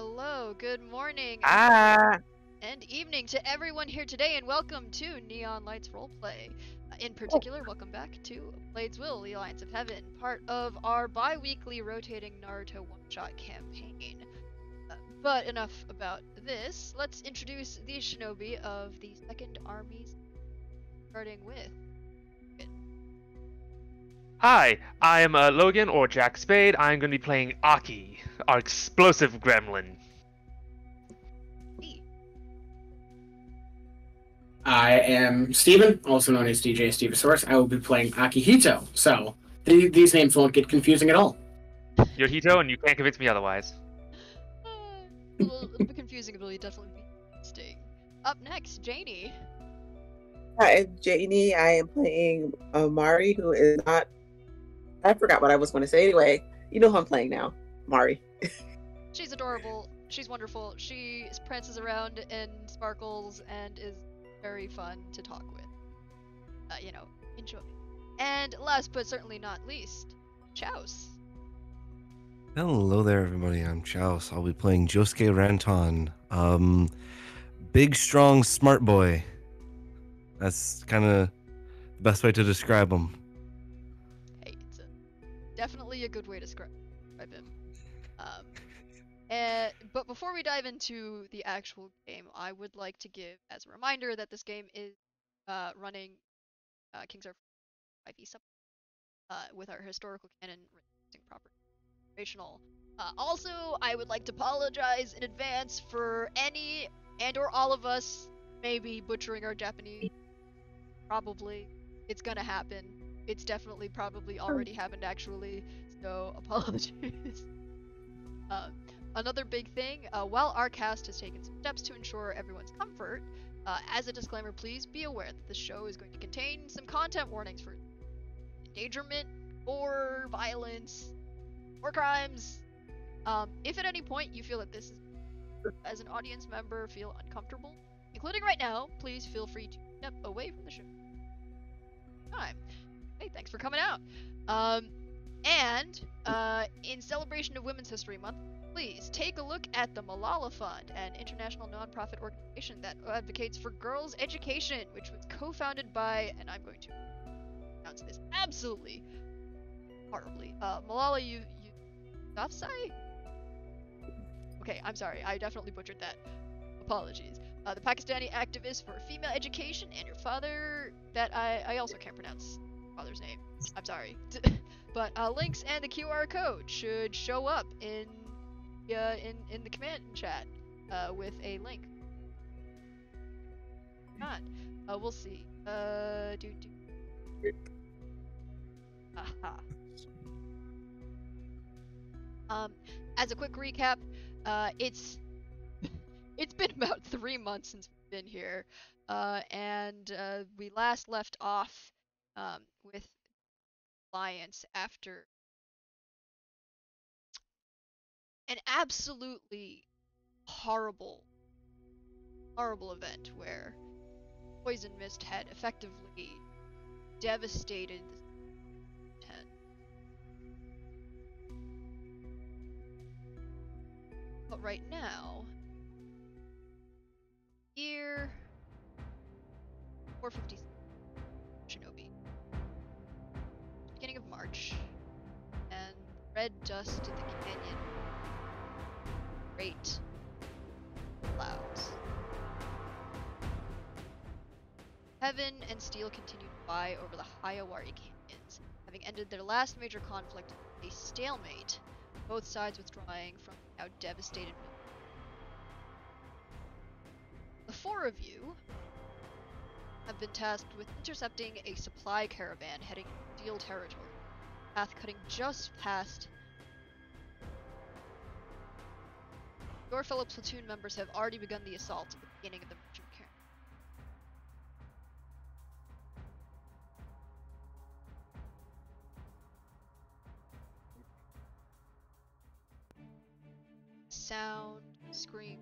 hello, good morning, Ah, and evening to everyone here today, and welcome to Neon Lights Roleplay. In oh, particular, welcome back to Blades Will, the Alliance of Heaven, part of our bi-weekly rotating Naruto one-shot campaign. But enough about this. Let's introduce the shinobi of the Second Armies, starting with... hi, I'm Logan or Jack Spade. I'm going to be playing Aki, our explosive gremlin. E. I am Steven, also known as DJ Stevosaurus. I will be playing Akihito, so these names won't get confusing at all. You're Hito, and you can't convince me otherwise. A little bit confusing, but it'll definitely be interesting. Up next, Janie. Hi, I'm Janie. I am playing Mari, who is not. I forgot what I was going to say. Anyway, you know who I'm playing now. Mari. She's adorable. She's wonderful. She prances around and sparkles and is very fun to talk with. Enjoy. And last but certainly not least, Chouse. Hello there, everybody. I'm Chouse. I'll be playing Josuke Ranton. Big, strong, smart boy. That's kind of the best way to describe him. Hey, it's definitely a good way to describe him. But before we dive into the actual game, I would like to give as a reminder that this game is running King's Armor 5e sub with our historical canon using proper informational. Also, I would like to apologize in advance for any and or all of us maybe butchering our Japanese. Probably. It's gonna happen. It's definitely probably already happened actually, so apologies. Another big thing, while our cast has taken some steps to ensure everyone's comfort, as a disclaimer, please be aware that the show is going to contain some content warnings for endangerment, or violence, or crimes. If at any point you feel that this is, as an audience member, feel uncomfortable, including right now, please feel free to step away from the show. Hey, thanks for coming out. In celebration of Women's History Month, please take a look at the Malala Fund, an international nonprofit organization that advocates for girls' education, which was co-founded by, and I'm going to pronounce this absolutely horribly, Malala Yousafzai? Okay, I'm sorry, I definitely butchered that. Apologies. The Pakistani activist for female education, and your father, that I also can't pronounce father's name. I'm sorry. But links and the QR code should show up in the command chat with a link. God, we'll see. Aha. As a quick recap, it's been about 3 months since we've been here, and we last left off with Alliance after an absolutely horrible event where Poison Mist had effectively devastated the 10. But right now, year 456 Shinobi, beginning of March, and red dust in the canyon, great clouds. Heaven and Steel continue to vie over the Hayawari canyons, having ended their last major conflict with a stalemate, both sides withdrawing from the now devastated village. The four of you have been tasked with intercepting a supply caravan heading to Steel territory, path cutting just past. Your fellow platoon members have already begun the assault at the beginning of the mission camp. Sound, scream,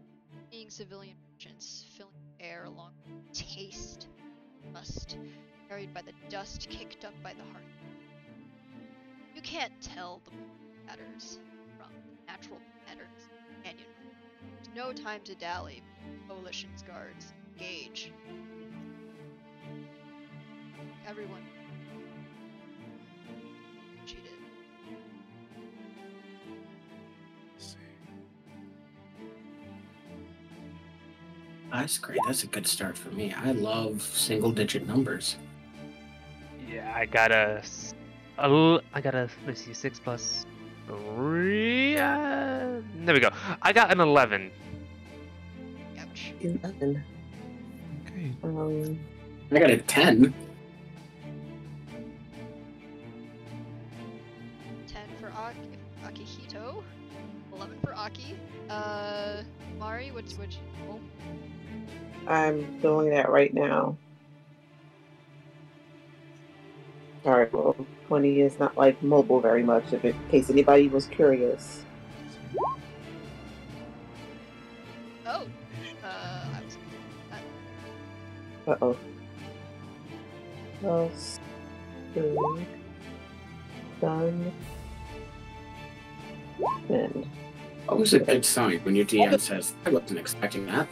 seeing civilian merchants filling the air along with taste, must, carried by the dust kicked up by the heart. You can't tell the patterns from natural patterns in the canyon. no time to dally. Coalition's guards, engage. Everyone cheated. That's great. That's a good start for me. I love single-digit numbers. Yeah, I got a. Let's see, 6 plus 3. There we go. I got an 11. Ouch. 11. Okay. I got a 10. 10 for Akihito. 11 for Aki. Mari, what'd you roll? I'm doing that right now. Sorry, well, 20 is not like mobile very much, in case anybody was curious. Oh! I was. Uh-oh. Plus 2. Done. And Always a good sign when your DM says, I wasn't expecting that.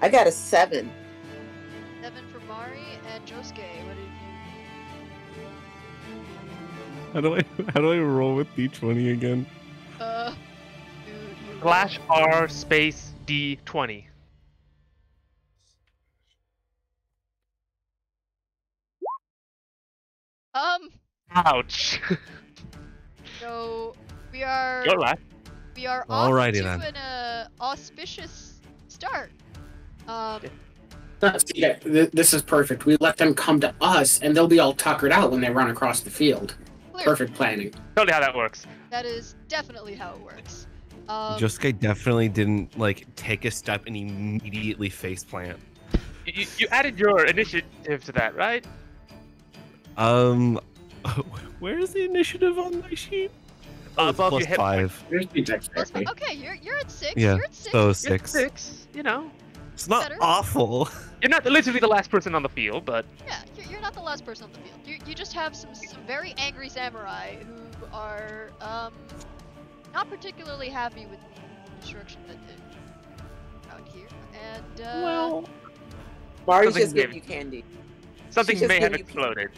I got a 7. 7 for Mari and Josuke. What did How do I roll with D20 again? you? You Slash R space D20. Ouch. So we are. Go left. We are off Alrighty to then. an auspicious start. Yeah, this is perfect. We let them come to us, and they'll be all tuckered out when they run across the field. Clear. Perfect planning. Totally how that works. That is definitely how it works. Josuke definitely didn't like take a step and immediately face plant. You added your initiative to that, right? Where's the initiative on my sheet? Above Plus your hit 5. Here's the That's dexterity. okay. You're at 6. Yeah, You're at 6. so You're 6. 6, you know. It's not Better. awful. You're not literally the last person on the field, but Yeah, you're not the last person on the field. You just have some very angry samurai who are not particularly happy with the destruction that did out here. And Well, Mari's Something just giving gave- you candy. something She's just may have giving you exploded.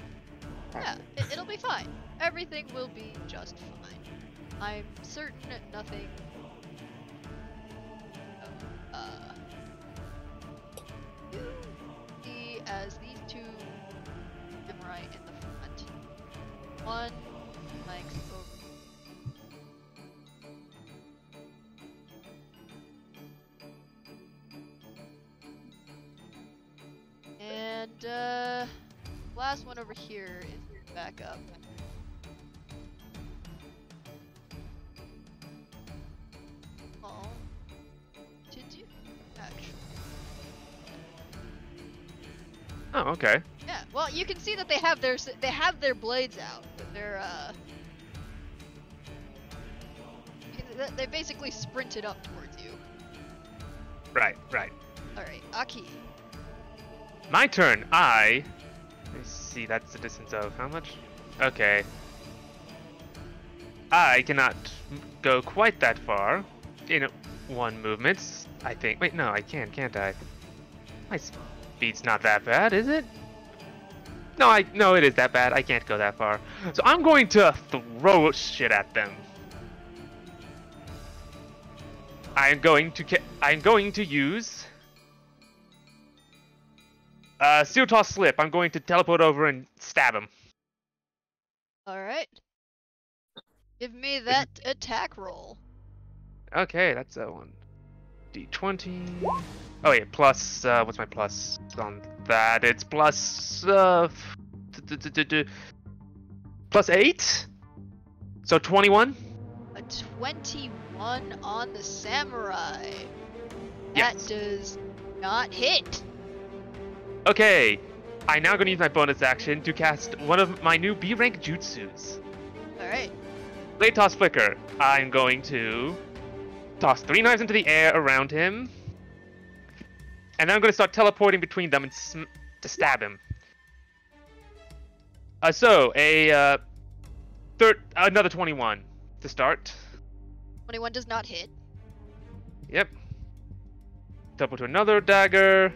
yeah, it'll be fine. Everything will be just fine. I'm certain nothing. See as these two samurai in the front. One flanks over. And last one over here is back up. All to do, actually. Oh, okay. Yeah, well, you can see that they have their blades out. But they're they basically sprinted up towards you. Right. All right, Aki. My turn. Let's see, that's the distance of how much? Okay. I cannot go quite that far in one movement, I think. Wait, no, I can't I? My speed's not that bad, is it? No, it is that bad. I can't go that far. So I'm going to throw shit at them. I'm going to use Steel Toss Slip. I'm going to teleport over and stab him. All right. Give me that attack roll. Okay, that's a 1d20. Oh yeah, plus what's my plus on that? It's plus plus 8. So 21. A 21 on the samurai. Yes. That does not hit. Okay, I'm now going to use my bonus action to cast one of my new B rank jutsus. All right. Blade Toss Flicker. I'm going to toss 3 knives into the air around him. And then I'm going to start teleporting between them and to stab him. Another 21 to start. 21 does not hit. Yep. Double to another dagger.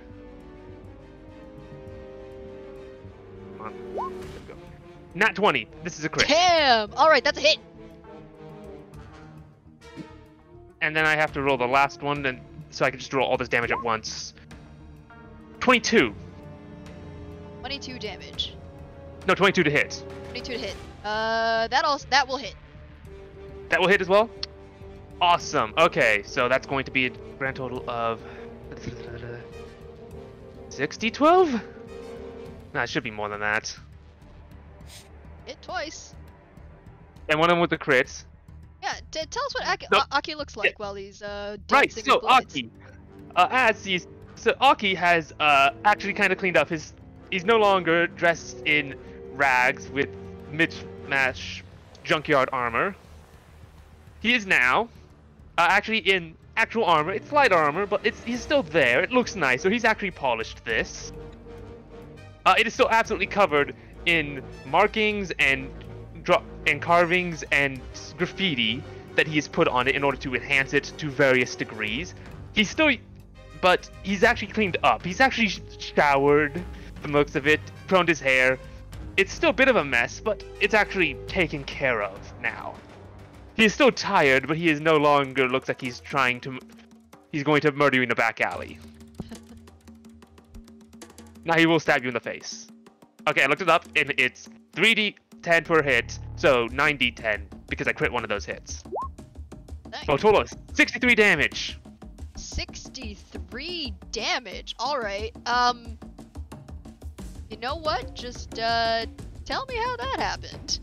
Come on. Let's go. Nat 20. This is a crit. Damn! Alright, that's a hit. And then I have to roll the last one, and so I can just roll all this damage at once. 22. 22 damage. No, 22 to hit. 22 to hit. That will hit. That will hit as well? Awesome. Okay, so that's going to be a grand total of 60, 12? Nah, it should be more than that. Hit twice. And one of them with the crits. Yeah, tell us what No. Aki looks like while he's dancing Right, with so blades. Aki, Aki has actually kind of cleaned up. He's no longer dressed in rags with mismatch junkyard armor. He is now actually in actual armor. It's light armor, but he's still there. It looks nice, so he's actually polished this. It is still absolutely covered in markings and carvings and graffiti that he has put on it in order to enhance it to various degrees. But he's actually cleaned up. He's actually showered, from the looks of it, combed his hair. It's still a bit of a mess, but it's actually taken care of now. He is still tired, but he is no longer looks like he's going to murder you in the back alley. Now he will stab you in the face. Okay, I looked it up, and it's 3d10 per hit, so 9d10, because I crit one of those hits. Nice. So total is 63 damage. 63 damage. Alright. You know what? Just tell me how that happened.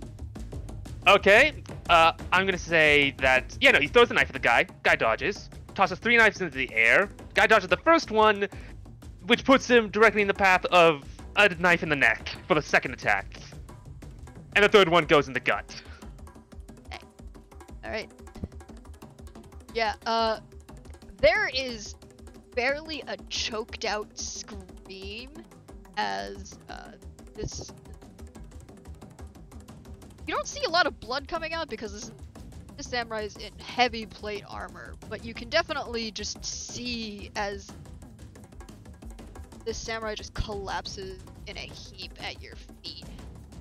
Okay, I'm gonna say that, yeah, no, he throws the knife at the guy. Guy dodges. Tosses 3 knives into the air. Guy dodges the first one, which puts him directly in the path of a knife in the neck for the second attack. And the third one goes in the gut. Alright. Yeah, there is barely a choked out scream as, this... You don't see a lot of blood coming out because this samurai's in heavy plate armor, but you can definitely just see as this samurai just collapses in a heap at your feet,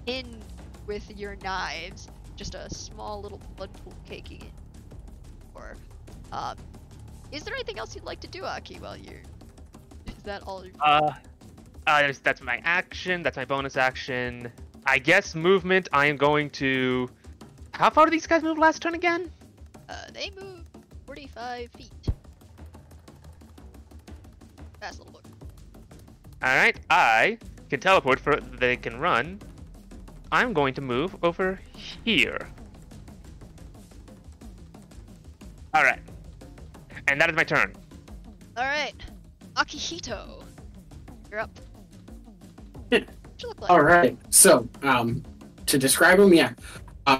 pinned with your knives, just a small little blood pool caking in. Or, is there anything else you'd like to do, Aki, while you're... Is that all you're... That's my action, that's my bonus action. I guess movement, I am going to... How far do these guys move last turn again? They move 45 feet. Fast little boy. Alright, I can teleport for they can run. I'm going to move over here. Alright. And that is my turn. Alright. Akihito. You're up. What you look like? All right. So, to describe him, yeah,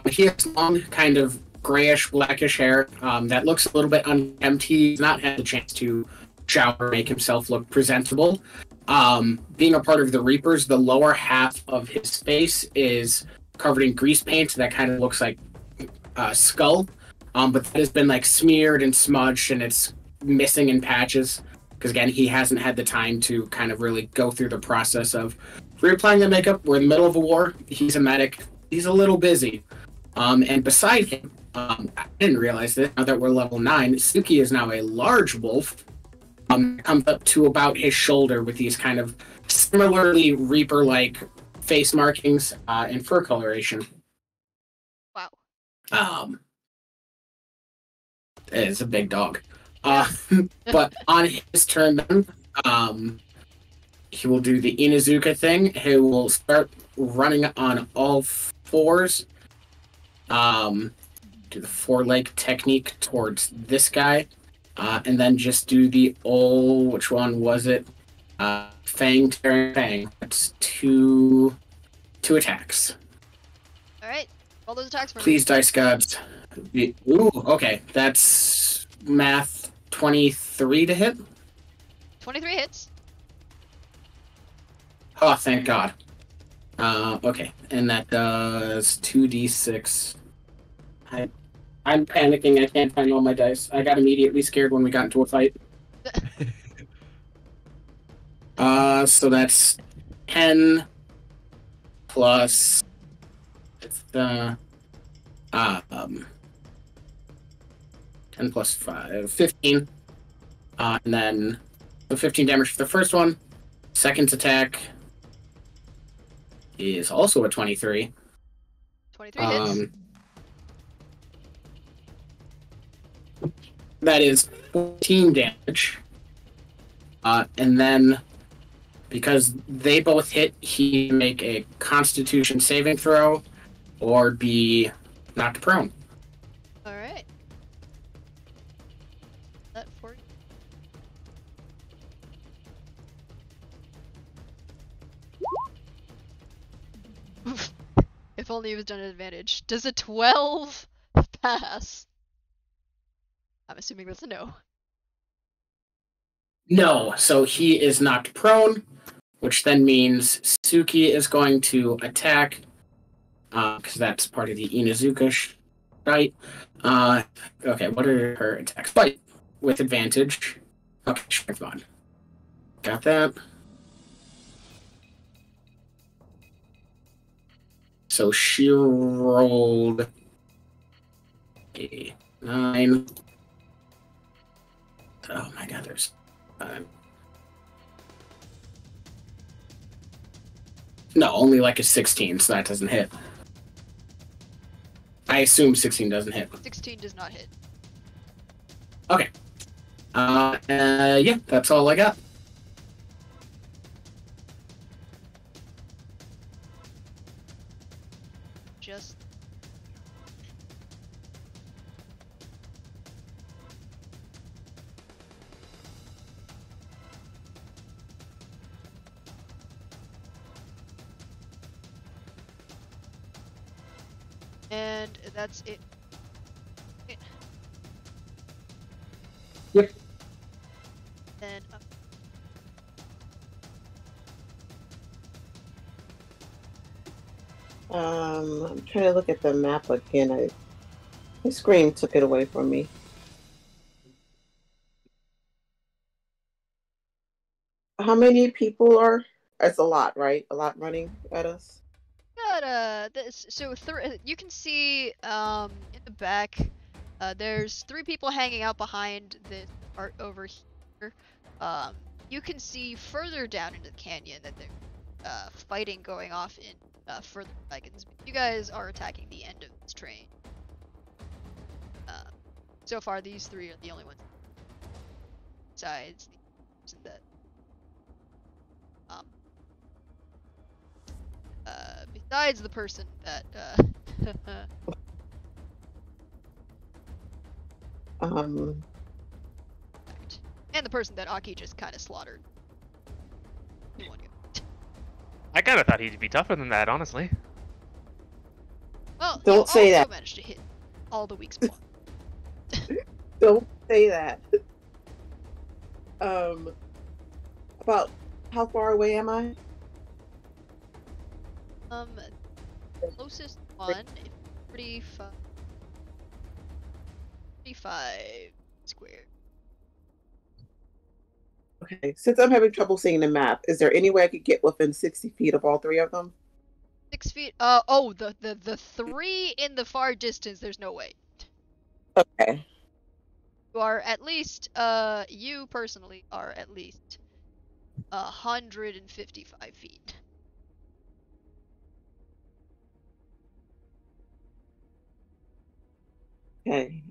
he has long, kind of grayish, blackish hair that looks a little bit unkempt. He's not had the chance to shower, make himself look presentable. Being a part of the Reapers, the lower half of his face is covered in grease paint that kind of looks like a skull, but that has been like smeared and smudged, and it's missing in patches. Because again, he hasn't had the time to kind of really go through the process of reapplying the makeup. We're in the middle of a war. He's a medic. He's a little busy. And beside him, I didn't realize this, now that we're level 9, Suki is now a large wolf. Comes up to about his shoulder with these kind of similarly Reaper-like face markings and fur coloration. Wow. It's a big dog. But on his turn then, he will do the Inuzuka thing. He will start running on all fours. Do the four-leg technique towards this guy. And then just do the old, which one was it? Fang, tearing fang. That's two attacks. Alright. Roll those attacks for me. Please, dice gods. Ooh, okay. That's math 23 to hit. 23 hits. Oh, thank God. Okay, and that does 2d6. I'm panicking. I can't find all my dice. I got immediately scared when we got into a fight. So that's 10 plus it's the 10 plus 5, 15. And then the 15 damage for the first one. Second attack is also a 23. 23 hits. That is 14 damage. And then, because they both hit, he can make a Constitution saving throw or be knocked prone. Alright. That for you. If only it was done at advantage. Does a 12 pass? I'm assuming that's a no. No, so he is knocked prone, which then means Suki is going to attack, because that's part of the Inazuka fight. Okay, what are her attacks? Fight with advantage. Okay, strength on. Got that. So she rolled a 9. Oh my god, there's... no, only like a 16, so that doesn't hit. I assume 16 doesn't hit. 16 does not hit. Okay. Yeah, that's all I got. Just and that's it. Yep. Then I'm trying to look at the map again. My screen took it away from me. How many people are? It's a lot, right? A lot running at us. got this. So you can see in the back, there's 3 people hanging out behind this part over here. You can see further down into the canyon that there's fighting going off in further wagons. But you guys are attacking the end of this train. So far, these 3 are the only ones. Besides the person that besides the person that and the person that Aki just kind of slaughtered. I kind of thought he'd be tougher than that, honestly. Well, Don't say also that. managed to hit all the weak spots. Don't say that. About how far away am I? Closest one, 35 square. Okay, since I'm having trouble seeing the map, is there any way I could get within 60 feet of all 3 of them? 6 feet. Oh, the 3 in the far distance. There's no way. Okay. You are at least. You personally are at least 155 feet. Okay.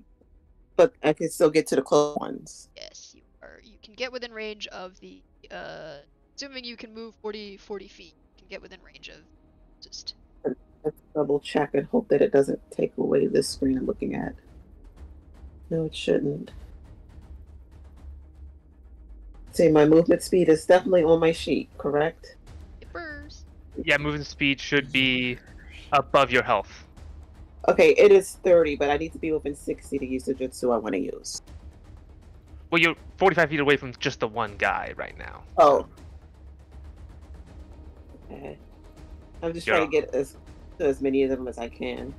But I can still get to the close ones. Yes, you are. You can get within range of the. Assuming you can move 40 feet, you can get within range of. Just. Let's double check and hope that it doesn't take away this screen I'm looking at. No, it shouldn't. See, my movement speed is definitely on my sheet, correct? Yippers. Yeah, movement speed should be above your health. Okay, it is 30, but I need to be within 60 to use the jutsu I want to use. Well, you're 45 feet away from just the one guy right now. Oh. Okay. I'm just Yeah. trying to get as many of them as I can.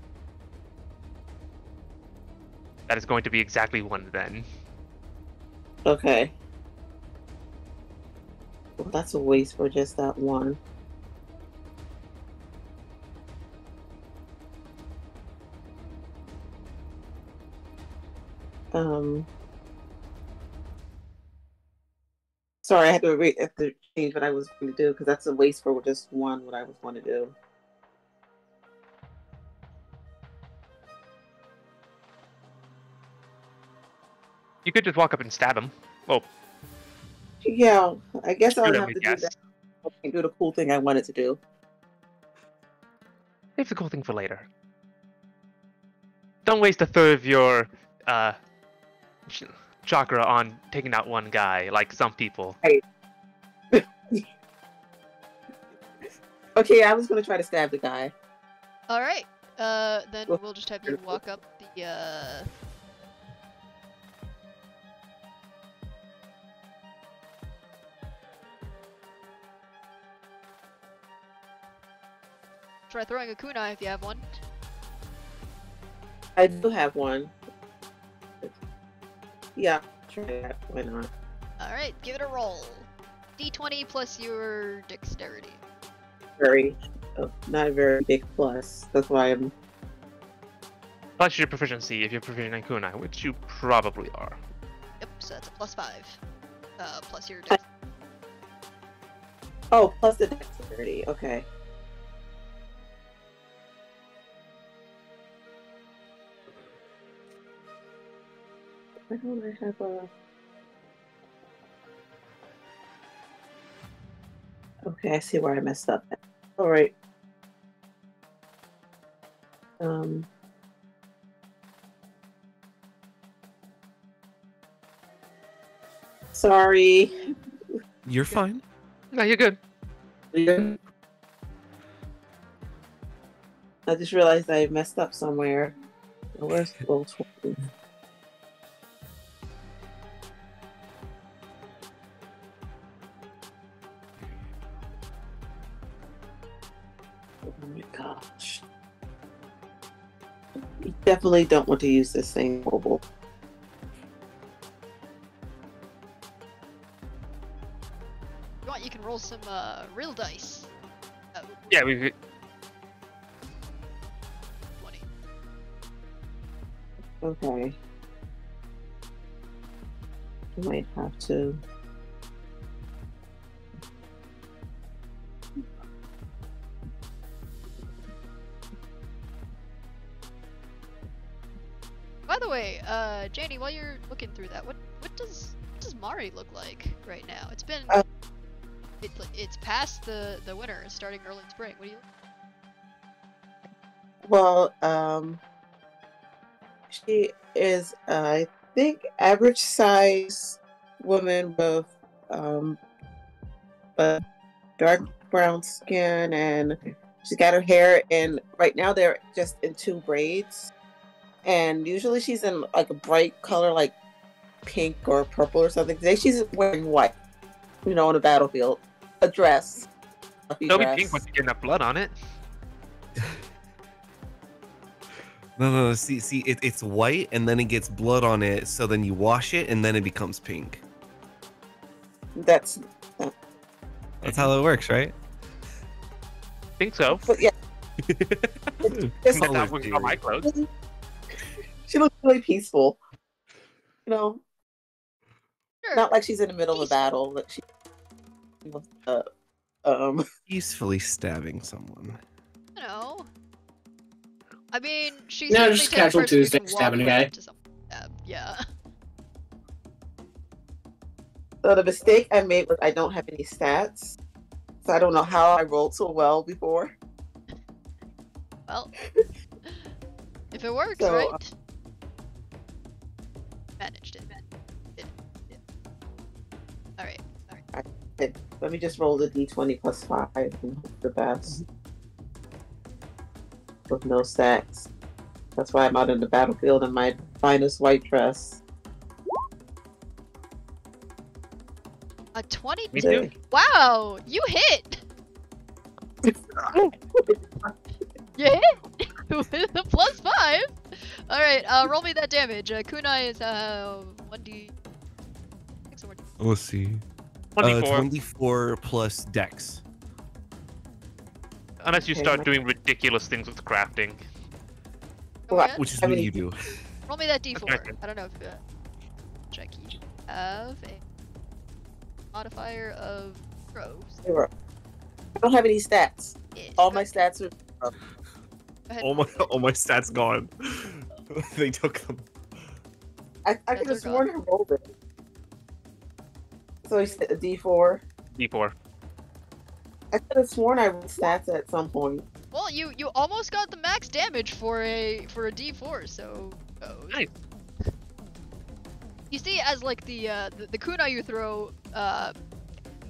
That is going to be exactly 1 then. Okay. Well, that's a waste for just that one. Sorry, I had to change what I was going to do because that's a waste for just one. What I was going to do. You could just walk up and stab him. Oh, Yeah, I guess I'll shoot him, have I to do guess. that. I can do the cool thing I wanted to do. Save the cool thing for later. Don't waste a third of your chakra on taking out one guy, like some people. Right. Okay, I was going to try to stab the guy. All right. Then we'll just have you walk up the. Try throwing a kunai if you have one. I do have one. Yeah, try that. Why not? All right, give it a roll. D20 plus your dexterity. Not a very big plus. That's why I'm. Plus your proficiency if you're proficient in kunai, which you probably are. Yep. So that's a +5. Plus your dex. Oh, plus the dexterity. Okay. Why don't I have a? Okay, I see where I messed up. All right. Sorry. You're fine. No, you're good. Yeah. I just realized I messed up somewhere. Where's roll 20? Oh my gosh. You definitely don't want to use this thing mobile. If you want, you can roll some real dice. Yeah, we. 20. Okay. I might have to. By the way, Janie, while you're looking through that, what does Mari look like right now? It's been it's past the winter, it's starting early spring. What do you? Well, she is, I think, average size woman with a dark brown skin, and she's got her hair in. Right now, they're just in 2 braids, and usually she's in like a bright color, like pink or purple or something. Today she's wearing white, on a battlefield, a dress. Don't be pink once you get enough blood on it. No. See, it's white, and then it gets blood on it. So then you wash it, and then it becomes pink. That's how it works, right? Think so. But yeah, That's not what my clothes. she looks really peaceful. Sure. Not like she's in the middle of a battle. Like she, Peacefully stabbing someone. You know. I mean, she's No, certainly just the type of casual person who Tuesday can walk stabbing a right guy. into someone. Yeah. So the mistake I made was I don't have any stats, so I don't know how I rolled so well before. Well, if it works, So, right? Managed it. All right. Let me just roll the d20 plus 5 and hope for the best. With no stats. That's why I'm out in the battlefield in my finest white dress. A 20. Me too. Wow, you hit. You hit with a +5. Alright, roll me that damage. Kunai is 1d. Let's see. 24. 24 plus Dex. Unless you Okay, start my- doing ridiculous things with crafting. Oh, Well, yeah? Which is I what mean- you do. Roll me that d4. Okay. I don't know if check you have a modifier of throws. Zero. I don't have any stats. Yeah, All go my stats are. go ahead. All my stats gone. They took them. I Stats could are have sworn I rolled it. So you said a D4. D4. I could have sworn I rolled stats at some point. Well, you almost got the max damage for a d4, so goes. Nice. You see, as like the kunai you throw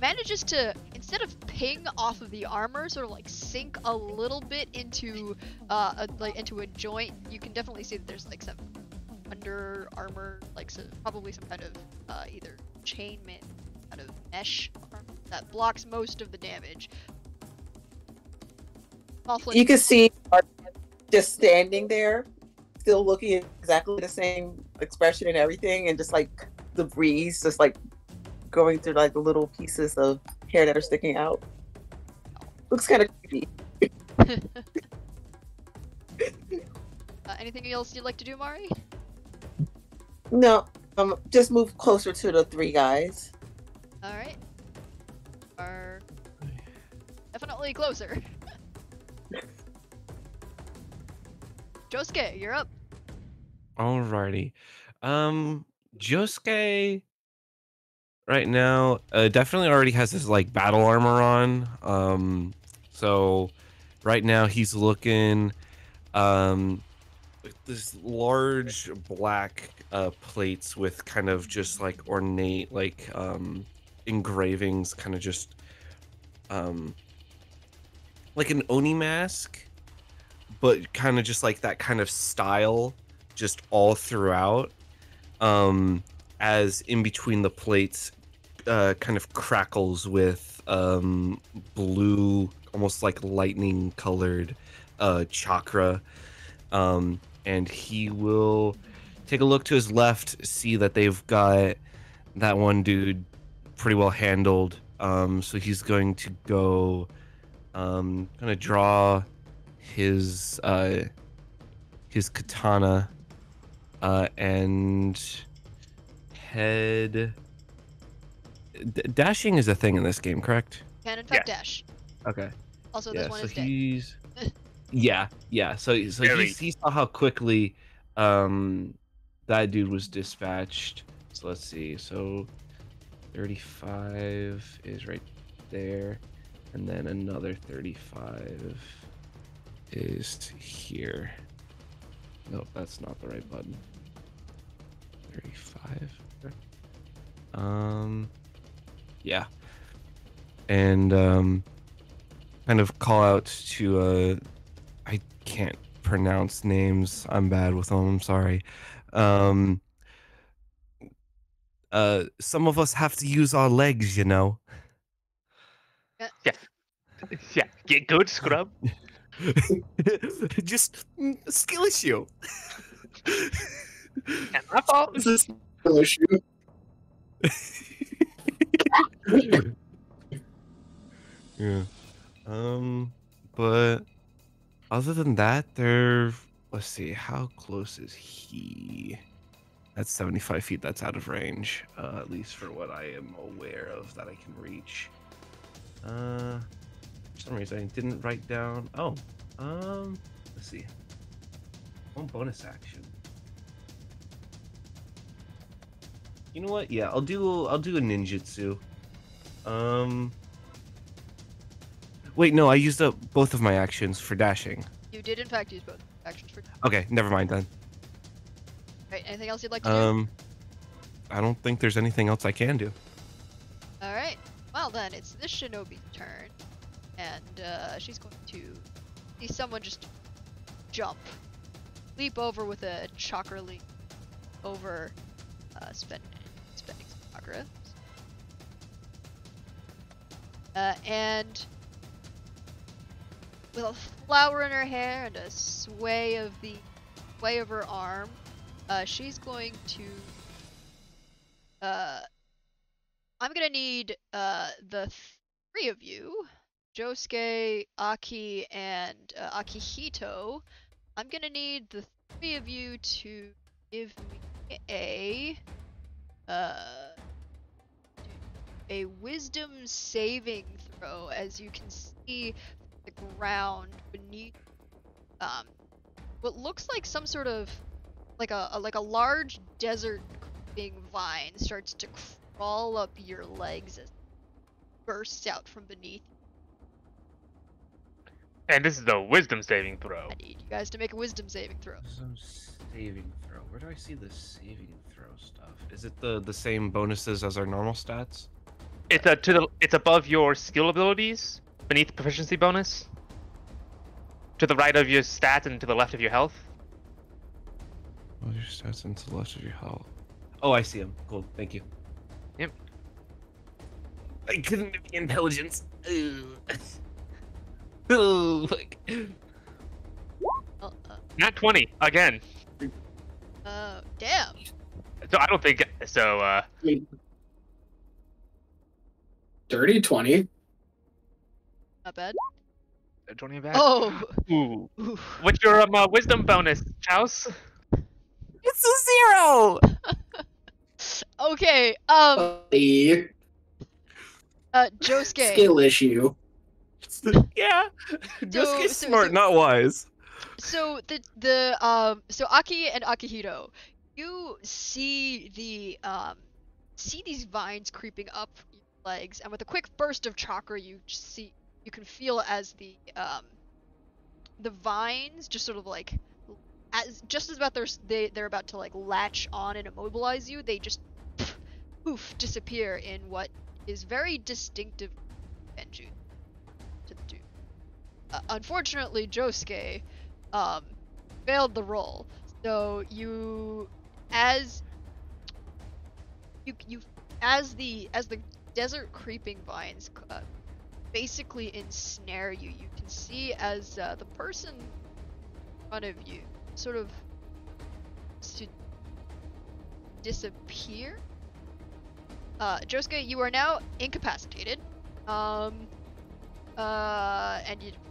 manages to, instead of ping off of the armor, sort of like sink a little bit into into a joint. You can definitely see that there's like some under armor, like probably some kind of either chainmail kind of mesh armor that blocks most of the damage. Mifflin, You can see Art just standing there, still looking exactly the same expression and everything, and just like the breeze, just like going through like the little pieces of hair that are sticking out. Looks kind of creepy. anything else you'd like to do, Mari? No, just move closer to the three guys. All right. Are definitely closer. Josuke, you're up. Alrighty. Josuke right now definitely already has his like battle armor on. So right now he's looking with this large black plates with kind of just like ornate like engravings, kind of just like an Oni mask, but kind of just like that kind of style just all throughout. As in between the plates kind of crackles with blue, almost like lightning colored chakra. And he will take a look to his left, see that they've got that one dude pretty well handled. So he's going to go gonna draw his katana and head. Dashing is a thing in this game, correct? Can in fact dash. Okay. Also, Yeah. this one So is dead. he's. Yeah. So Very. he saw how quickly that dude was dispatched. So let's see. So 35 is right there, and then another 35 is here. Nope, that's not the right button. 35. Yeah. And kind of call out to I can't pronounce names. I'm bad with them. I'm sorry. Some of us have to use our legs, you know. Yeah, get good, scrub. Just skill issue. And my fault. This is an issue. Yeah. But other than that, let's see, how close is he? That's 75 feet. That's out of range, at least for what I am aware of that I can reach. For some reason I didn't write down. Oh, let's see. One bonus action. You know what? Yeah, I'll do a ninjutsu. Wait, no, I used up both of my actions for dashing. You did in fact use both actions for. Okay, never mind then. Right. Anything else you'd like to do? I don't think there's anything else I can do. All right. Well then, it's this shinobi's turn, and she's going to see someone just jump, leap over with a chakra leap over, spending some chakra, and with a flower in her hair and a sway of the sway of her arm, she's going to. I'm gonna need the three of you, Josuke, Aki, and Akihito. I'm gonna need the three of you to give me a wisdom saving throw. As you can see, the ground beneath what looks like some sort of like a large desert creeping vine starts to crawl up your legs as it bursts out from beneath. And this is the wisdom saving throw. I need you guys to make a wisdom saving throw. Wisdom saving throw. Where do I see the saving throw stuff? Is it the same bonuses as our normal stats? It's above your skill abilities, beneath proficiency bonus. To the right of your stats and to the left of your health. Oh, your stats and to the left of your health. Oh, I see them. Cool. Thank you. Yep. I couldn't do the intelligence. Oh, like. Not 20 again. Damn. So I don't think so. I mean, dirty 20. Not bad. 20 back. Oh. Ooh. Oof. What's your wisdom bonus, Chaos? It's a 0. Okay. The Josuke. skill issue. Yeah. Just get so- smart, so- not wise. So so Aki and Akihito, you see these vines creeping up your legs, and with a quick burst of chakra, you can feel as the vines just sort of like as about they're about to like latch on and immobilize you, they just poof disappear in what is very distinctive Benju to the two. Unfortunately, Josuke failed the roll, so as the desert creeping vines basically ensnare you. You can see as the person in front of you sort of to disappear. Josuke, you are now incapacitated. And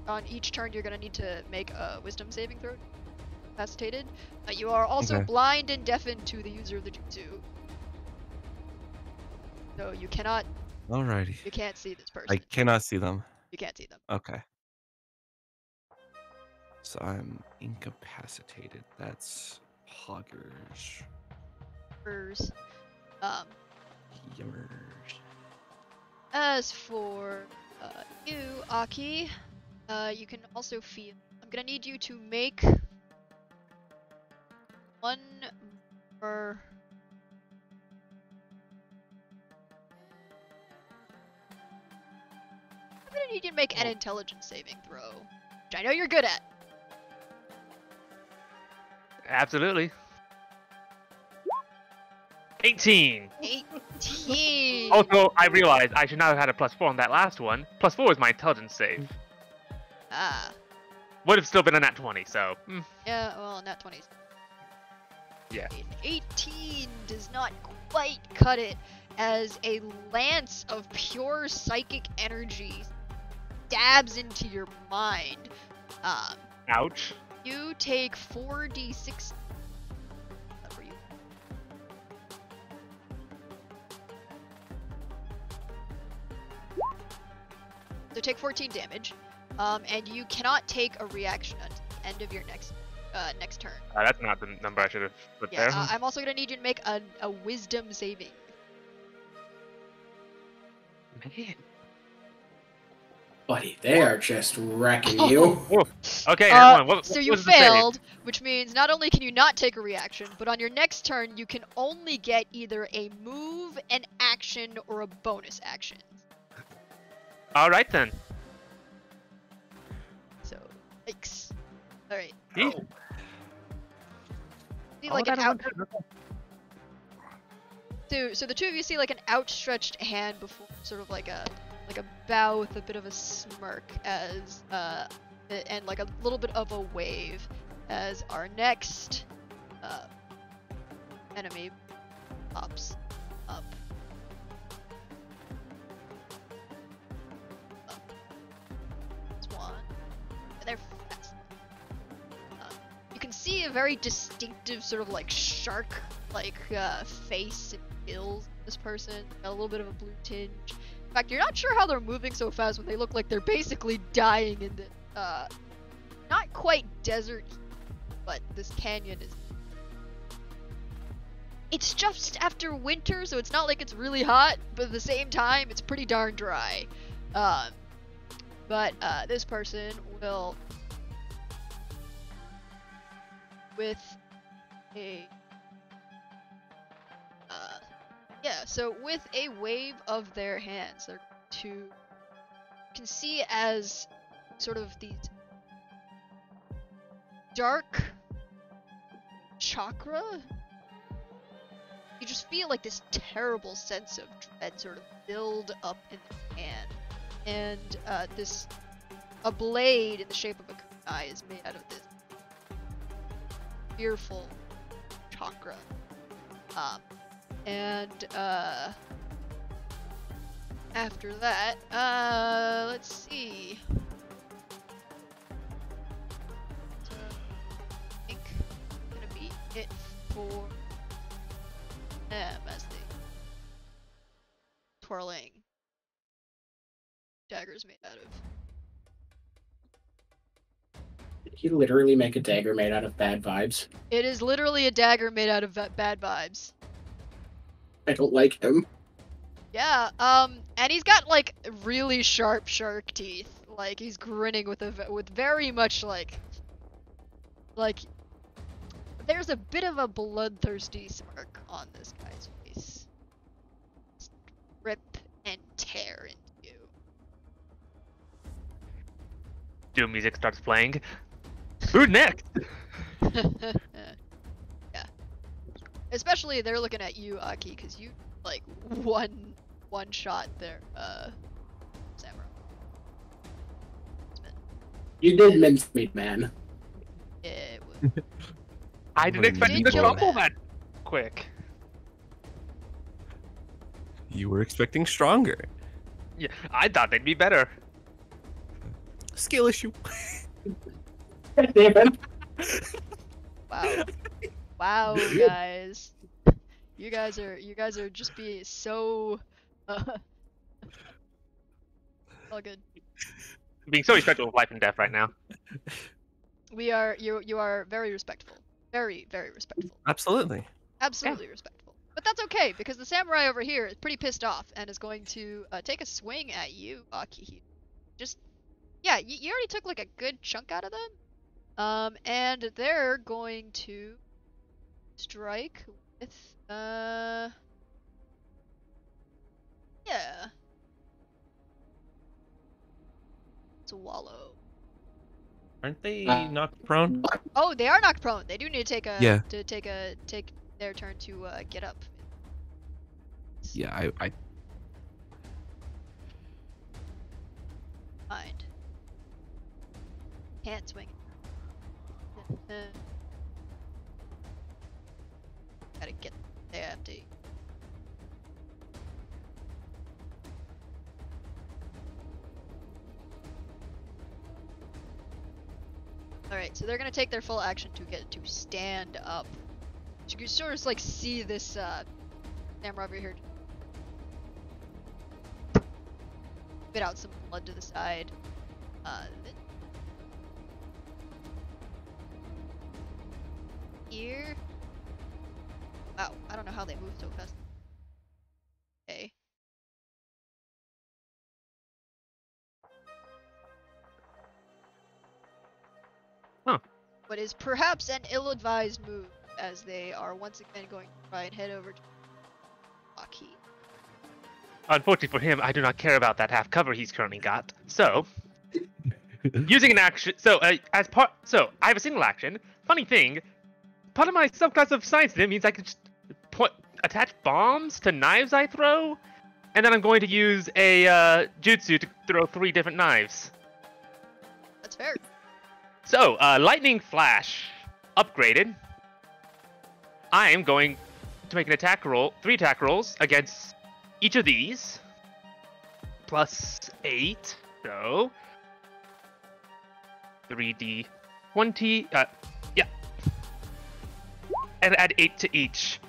on each turn you're gonna need to make a wisdom saving throw. Incapacitated. You are also Okay. blind and deafened to the user of the jutsu. So you cannot. Alrighty. You can't see this person. I cannot see them. You can't see them. Okay. So I'm incapacitated. That's poggers. First, Yummers. as for you, Aki, you can also feel. I'm gonna need you to make one more. I'm gonna need you to make an intelligence saving throw, which I know you're good at. Absolutely. 18. 18. Also, I realized I should not have had a +4 on that last one. +4 is my intelligence save. Ah. Would have still been a nat 20, so. Yeah, well, nat 20s. Yeah. 18 does not quite cut it, as a lance of pure psychic energy stabs into your mind. Ouch. You take 4d6. For you. So take 14 damage, and you cannot take a reaction until the end of your next turn. That's not the number I should have put Yeah, there. I'm also gonna need you to make a wisdom saving. Man. Buddy, they are just wrecking you. Okay, everyone. What So you was the save? failed, which means not only can you not take a reaction, but on your next turn you can only get either a move, an action, or a bonus action. All right then. So, yikes. All right. Yeesh. See, Oh, like an that out. one- So the two of you see like an outstretched hand before, sort of like a bow with a bit of a smirk, as and like a little bit of a wave, as our next enemy pops up. There's one. And they're fast. You can see a very distinctive sort of like shark-like face and gills. This person got a little bit of a blue tinge. In fact, you're not sure how they're moving so fast when they look like they're basically dying in the not quite desert, but this canyon is. It's just after winter, so it's not like it's really hot, but at the same time, it's pretty darn dry. But this person will, with a, so with a wave of their hands, they're to, you can see as sort of these dark chakra. You just feel like this terrible sense of dread sort of build up in the hand. And a blade in the shape of a kunai is made out of this fearful chakra. After that, let's see. So, I think it's gonna be it for them as they twirling daggers made out of. Did he literally make a dagger made out of bad vibes? It is literally a dagger made out of bad vibes. I don't like him. Yeah, and he's got like really sharp shark teeth. Like he's grinning with very much like there's a bit of a bloodthirsty smirk on this guy's face. Just rip and tear into you. Doom music starts playing. Who's next? Yeah. Especially they're looking at you, Aki, because you like one shot their samurai. You did mincemeat, man. It was. I didn't expect him to Did you- crumble that quick. You were expecting stronger. Yeah, I thought they'd be better. Skill issue. Damn. Wow. Wow, guys. You guys are just being so all good. Being so respectful of life and death right now. You are very respectful. Very, very respectful. Absolutely. Absolutely respectful. But that's okay, because the samurai over here is pretty pissed off and is going to take a swing at you, Aki. Just, yeah, you already took like a good chunk out of them. And they're going to strike with, yeah. It's a wallow. Aren't they knocked prone? Oh, they are knocked prone. They do need to take Yeah. take their turn to get up. Yeah, I Mind. Can't swing. Gotta get there after. Alright, so they're gonna take their full action to get to stand up. So you can sort of like see this samurai over here spit out some blood to the side. Here. Wow, I don't know how they move so fast. Okay. Huh. What is perhaps an ill-advised move, as they are once again going to try and head over to Aki. Unfortunately for him, I do not care about that half cover he's currently got. So, using an action. So, I have a single action. Funny thing, part of my subclass of science means I can just attach bombs to knives I throw, and then I'm going to use a jutsu to throw 3 different knives. That's fair. So, lightning flash upgraded. I am going to make an attack roll, 3 attack rolls against each of these. +8, so 3d20. Yeah, and add 8 to each.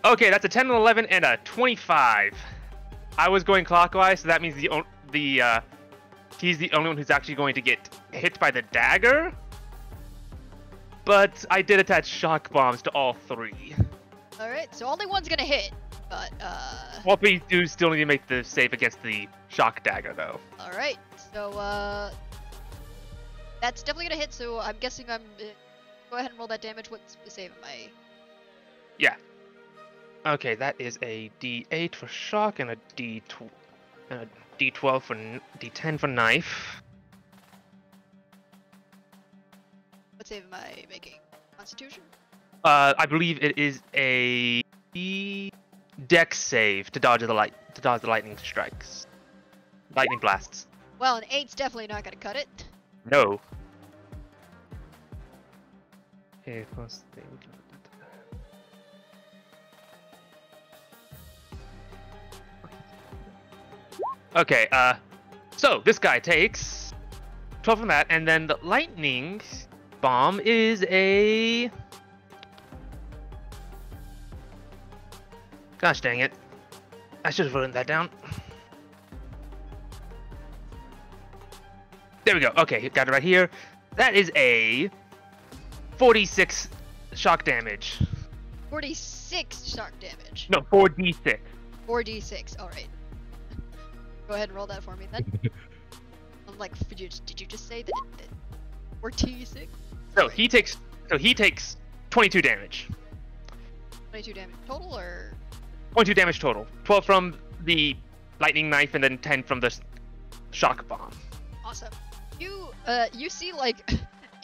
Okay, that's a 10, an 11, and a 25. I was going clockwise, so that means he's the only one who's actually going to get hit by the dagger. But I did attach shock bombs to all 3. Alright, so only one's gonna hit, but All 3 do still need to make the save against the shock dagger, though. alright, so that's definitely gonna hit, so I'm guessing go ahead and roll that damage. What's the save? Am I... Yeah. Okay, that is a D8 for shock and a D12 for D10 for knife. What save am I making? Constitution? I believe it is a dex save to dodge the lightning strikes, lightning blasts. Well, an 8's definitely not gonna cut it. No. Okay, plus the... Okay, so this guy takes 12 from that, and then the lightning bomb is a... Gosh dang it. I should have written that down. There we go. Okay, got it right here. That is a 46 shock damage. 46 shock damage. No, 4d6. 4d6, alright. Go ahead and roll that for me then. I'm like, did you just say that 4d6? So he takes 22 damage. 22 damage total, or 22 damage total. 12 from the lightning knife and then 10 from the shock bomb. awesome. You see like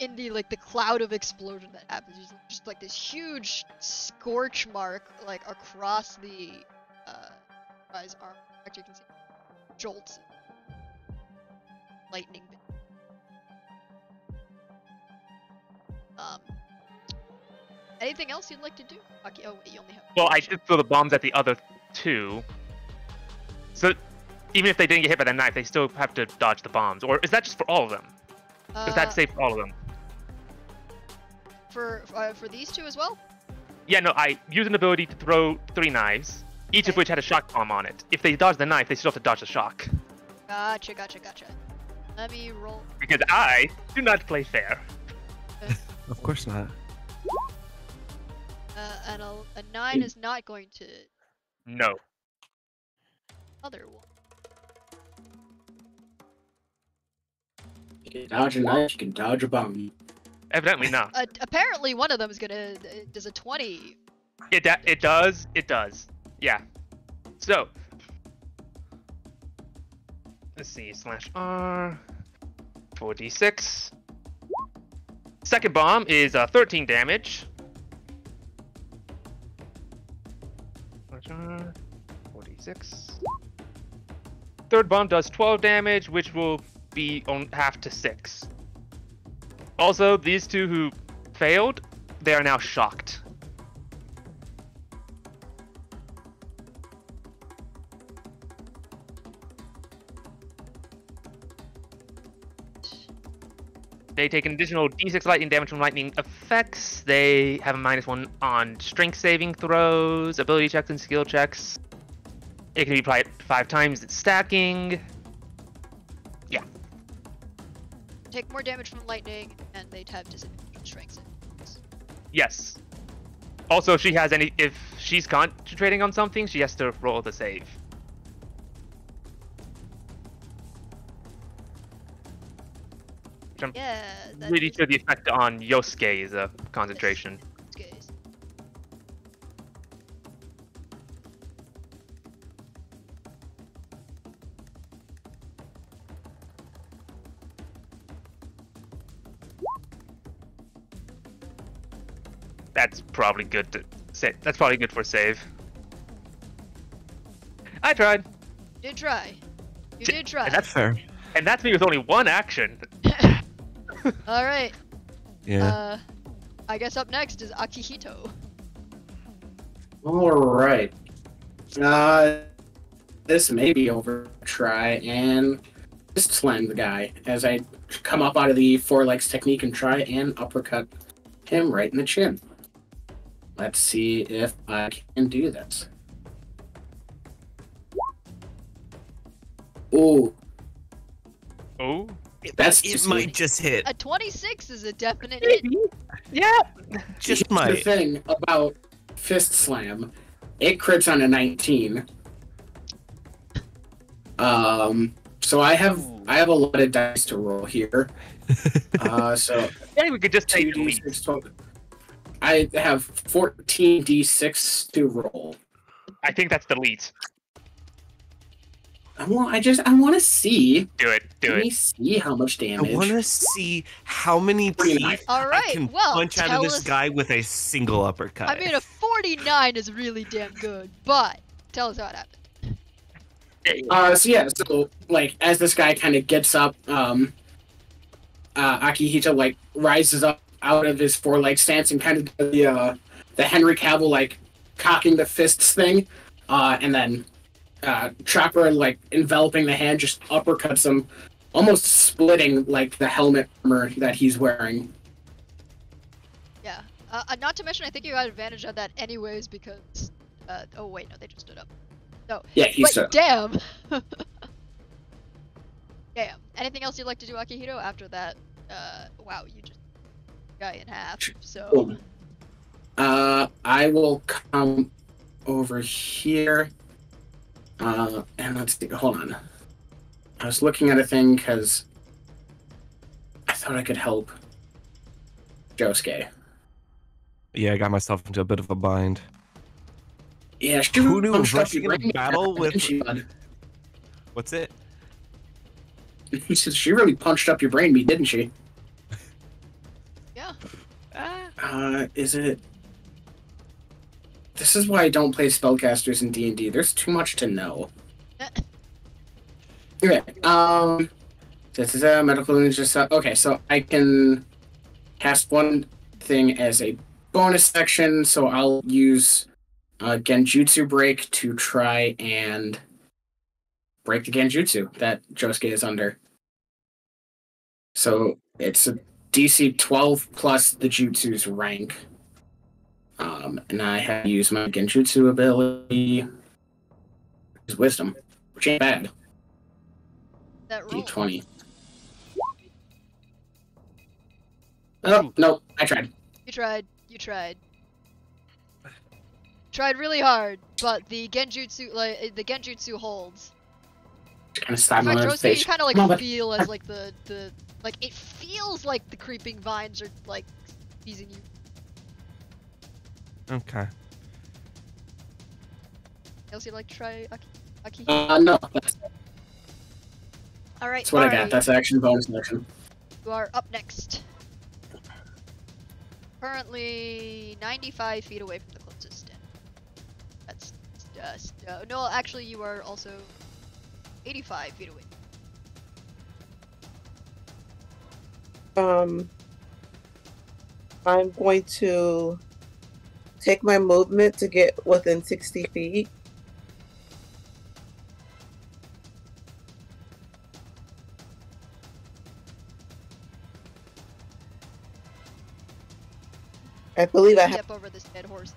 in the cloud of explosion that happens, just like this huge scorch mark like across the guy's arm. Actually, you can see jolts, lightning. Anything else you'd like to do? Okay, oh wait, you only have... Well, I did throw the bombs at the other 2. So even if they didn't get hit by the knife, they still have to dodge the bombs. Or is that just for all of them? Is that safe for all of them? For these 2 as well? Yeah, no, I used an ability to throw 3 knives, each of which had a shock bomb on it. If they dodge the knife, they still have to dodge the shock. Gotcha. Let me roll. Because I do not play fair. Of course not. And a 9 is not going to... No. Other one. You can dodge a knife, you can dodge a bomb. Evidently not. Apparently one of them is gonna... does a 20... It does. Yeah. So. Let's see. /R. 4d6. Second bomb is 13 damage. /R. 4d6. Third bomb does 12 damage, which will be on half to 6. Also, these 2 who failed, they are now shocked. They take an additional d6 lightning damage from lightning effects. They have a -1 on strength saving throws, ability checks, and skill checks. It can be applied 5 times. It's stacking. Yeah. Take more damage from lightning, and they'd have disadvantage on strength savings. Yes. Also, if she's concentrating on something, she has to roll the save. I'm Yeah, that really is sure the effect on Yosuke is a concentration. good. That's probably good to say. That's probably good for save. I tried. You did try. You did try. And that's Fair. and that's me with only 1 action. Alright. Yeah. I guess up next is Akihito. All right. This may be over. Try and just slam the guy as I come up out of the four legs technique and try and uppercut him right in the chin. Let's see if I can do this. Ooh, Oh, that's It might just hit. A 26 is a definite hit. yeah. Just the might. thing about fist slam, it crits on a 19. So I have a lot of dice to roll here. So Yeah, we could just take the lead. 2d6 total. I have 14 d6 to roll. I think that's the lead. I want to see. Do it. Do Let me it. see how much I damage. want to see how many teeth All I right, can well, punch out of tell this us- guy with a single uppercut. I mean, a 49 is really damn good, but tell us how it happened. So like as this guy kind of gets up, Akihito like rises up out of his four leg stance and kind of does the Henry Cavill like cocking the fists thing, and then Chopper like enveloping the hand just uppercuts him, almost splitting like the helmet armor that he's wearing. Yeah. Not to mention, I think you got advantage of that anyways because. Oh wait, no, they just stood up. So. Yeah, he's But damn. Damn. Anything else you'd like to do, Akihito? After that, wow, you just guy in half. So. I will come over here. And let's see. Hold on. I was looking at a thing because I thought I could help Josuke. Yeah, I got myself into a bit of a bind. Yeah, she Who knew punched up rushing your in a brain, battle didn't with- she, bud? What's it? He says she really punched up your brain meat, didn't she? Yeah. Is it? This is why I don't play spellcasters in D&D. There's too much to know. Okay. This is a medical ninja stuff. Okay, so I can cast one thing as a bonus section, so I'll use Genjutsu Break to try and break the Genjutsu that Josuke is under. So it's a DC 12 plus the Jutsu's rank. And I have used my Genjutsu ability, is Wisdom, which ain't bad. That roll. D20. Oh, no, I tried. You tried. You tried. Tried really hard, but the Genjutsu holds. Just kind of stabbed In him fact, in the Josuke, face. you kind of like Come on, bud. feel as like like it feels like the creeping vines are like teasing you. Okay. Else you'd like to try Aki? No, that's Alright, what I got. That's action bonus action. You are up next. Currently 95 feet away from the closest stand. That's no, actually you are also 85 feet away. I'm going to take my movement to get within 60 feet. I believe I have. Step over this dead horse.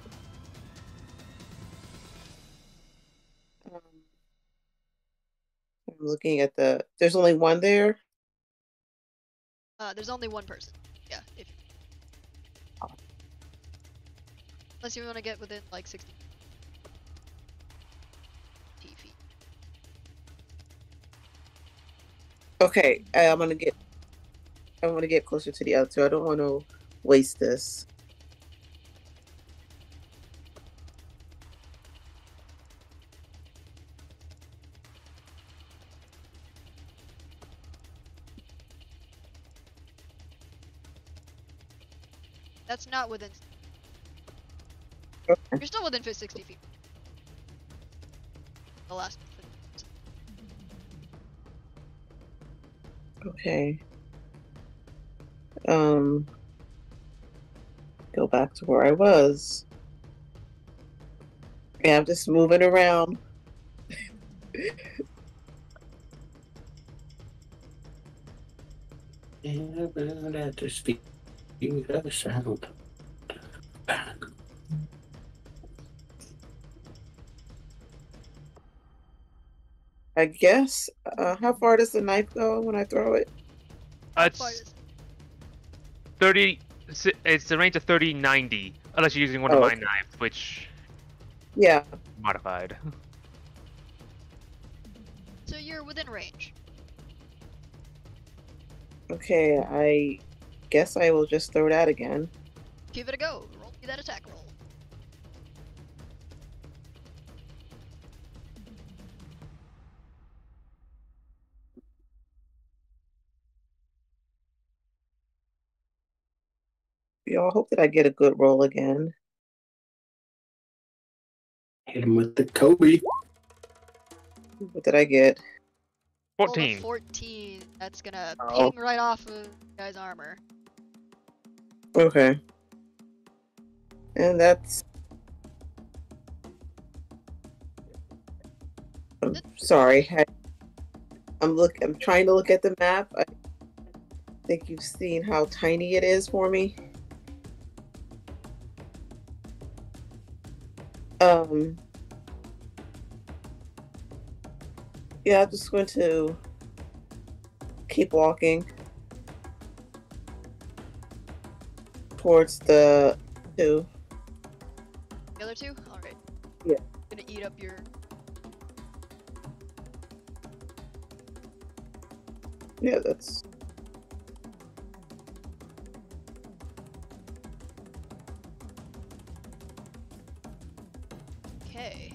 I'm looking at the. There's only one there. There's only one person. Yeah, if unless you want to get within like 60 feet. Okay, I'm gonna get. I want to get closer to the other two. I don't want to waste this. That's not within. Okay. You're still within 60 feet. The last. Okay. go back to where I was. Yeah, I'm just moving around. At the speed of sound. I guess. How far does the knife go when I throw it? It's 30. It's the range of 30, 90, unless you're using one of my okay. knives, which Yeah. modified. So you're within range. Okay, I guess I will just throw that again. Give it a go. Roll me that attack roll. Y'all hope that I get a good roll again. Hit him with the Kobe. What did I get? Roll a 14. 14. That's gonna Oh. ping right off of the guy's armor. Okay. And that's. I'm sorry. I'm trying to look at the map. I think you've seen how tiny it is for me. Yeah, I'm just going to keep walking towards the two. The other two? Alright. Yeah. Gonna eat up your. Yeah, that's. Okay.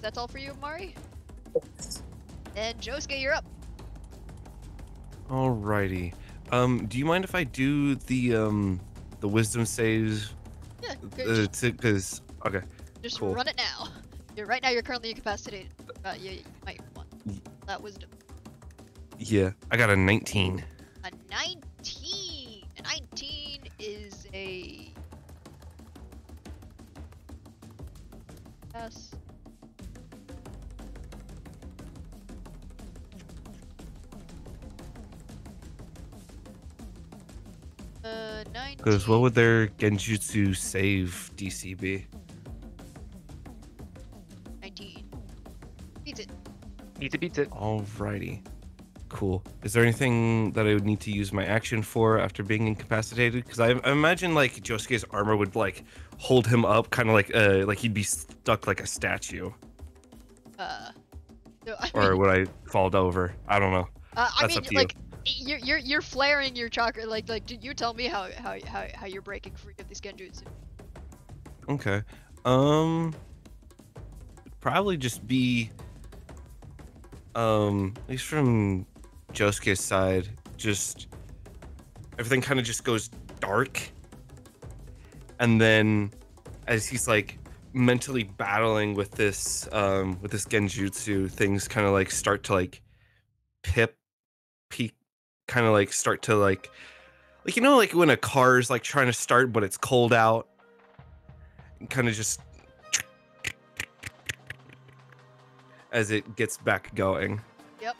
That's all for you, Mari? And Josuke, you're up. Alrighty. Do you mind if I do the wisdom saves? Yeah, good. Because okay. Just cool. run it now. Right now you're currently incapacitated. You might want that wisdom. Yeah, I got a 19. A 19. A 19 is a pass. Because what would their Genjutsu save DC be? 19. Beats it. Beats it. Alrighty. Cool. Is there anything that I would need to use my action for after being incapacitated? Because I imagine like Josuke's armor would like hold him up, kind of like he'd be stuck like a statue. So, Or would I fall over? I don't know. I That's mean, up to like you're flaring your chakra. Like you tell me how you're breaking free of these genjutsu. Okay. Probably just be at least from Josuke's side, just everything kind of just goes dark. And then as he's like mentally battling with this genjutsu, things kind of like start to like peak, kind of like start to like you know, like when a car's like trying to start but it's cold out, kind of just as it gets back going. Yep.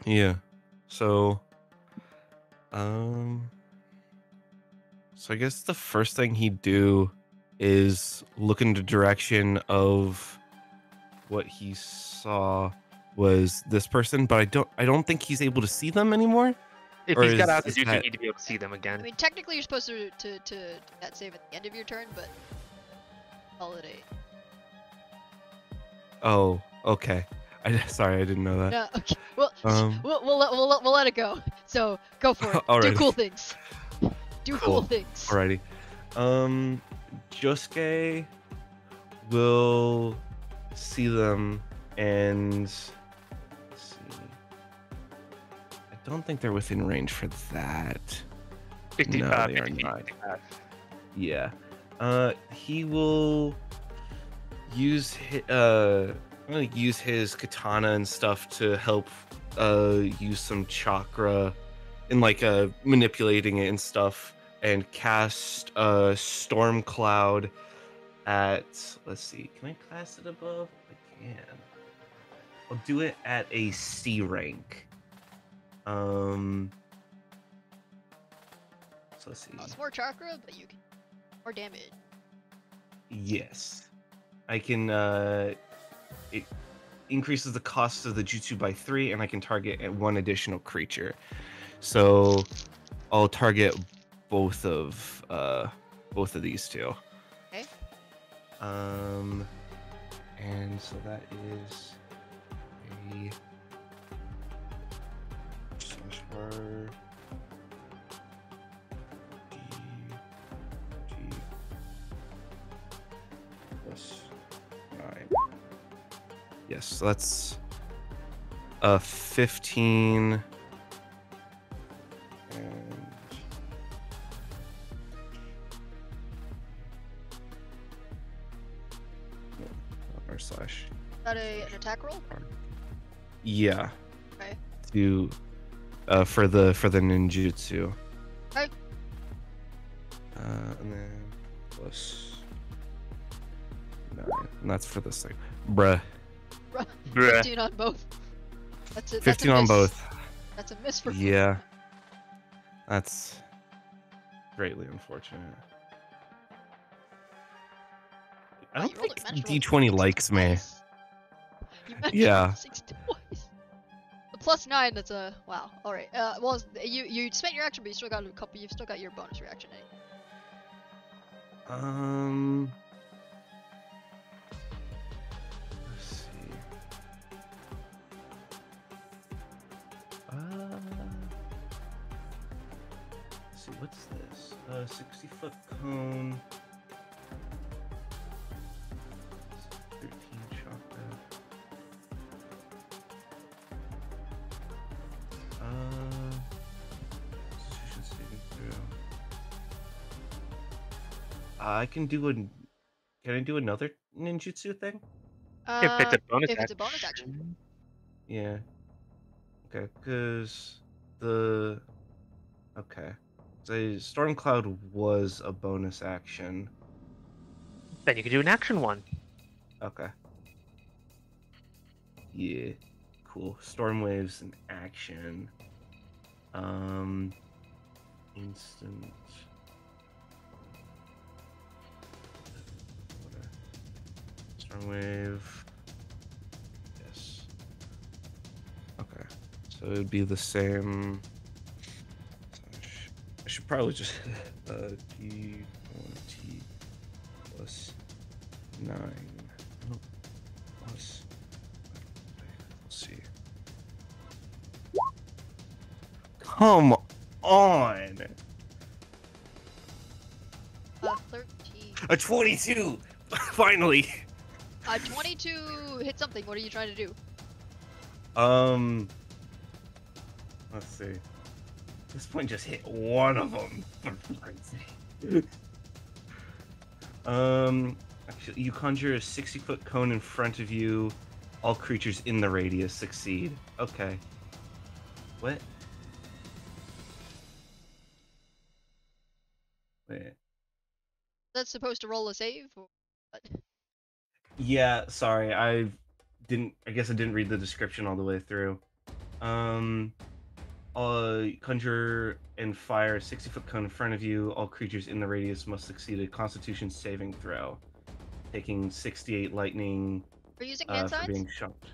Yeah. So I guess the first thing he'd do is look in the direction of what he saw was this person, but I don't think he's able to see them anymore. If Or he's got is- out, is you that- need to be able to see them I again. mean, technically you're supposed to do that save at the end of your turn, but holiday. Oh, okay. Sorry, I didn't know that. No, okay. Well, Um, we'll let it go. So go for it. Do Alrighty. cool things. Do cool Cool. things. Alrighty. Josuke will see them and let's see. I don't think they're within range for that. 50, No, they are 50 feet, not. 55. Yeah. He will I'm gonna use his katana and stuff to help use some chakra and like manipulating it and stuff, and cast storm cloud at, let's see, can I cast it above? I can. I'll do it at a C rank. So let's see. It's more chakra, but you can more damage. Yes. I can it increases the cost of the jutsu by 3, and I can target at 1 additional creature. So I'll target both of these two. Okay. And so that is a slash bar G plus 9. Yes, so that's 15 and or slash. Is that an attack roll? Yeah. Okay. To for the ninjutsu. Okay. And then plus 9, and that's for this thing. Bruh. Bruh. 15 on both. That's it. 15 on both. That's a miss for Yeah. That's greatly unfortunate. I Wow, don't you rolled think a natural D20 6 likes me. twice. You mentioned Yeah. 6 twice. The plus 9. That's a wow. All right. Well, you spent your action, but you still got a couple. You've still got your bonus reaction. Let's see. Let's see, what's this? 60-foot cone. 13 chakra. Constitution saving throw. I can do Can I do another ninjutsu thing? If it's a bonus If it's a bonus action. Yeah. Okay, because okay. So Storm Cloud was a bonus action. Then you can do an action one. Okay. Yeah. Cool. Storm Waves in action. Instant. Storm Wave. Yes. Okay. So it would be the same. I should probably just D1T plus 9 plus. Let's see. Come on! 13. A 22! Finally! 22 hit something. What are you trying to do? Let's see. This point just hit one of them. Actually, you conjure a 60-foot cone in front of you. All creatures in the radius succeed. Okay. What? Wait. That's supposed to roll a save? Or what? Yeah, sorry. I guess I didn't read the description all the way through. Conjure and fire a 60-foot cone in front of you. All creatures in the radius must succeed a Constitution saving throw, taking 68 lightning. Are you using hand For signs? being shocked.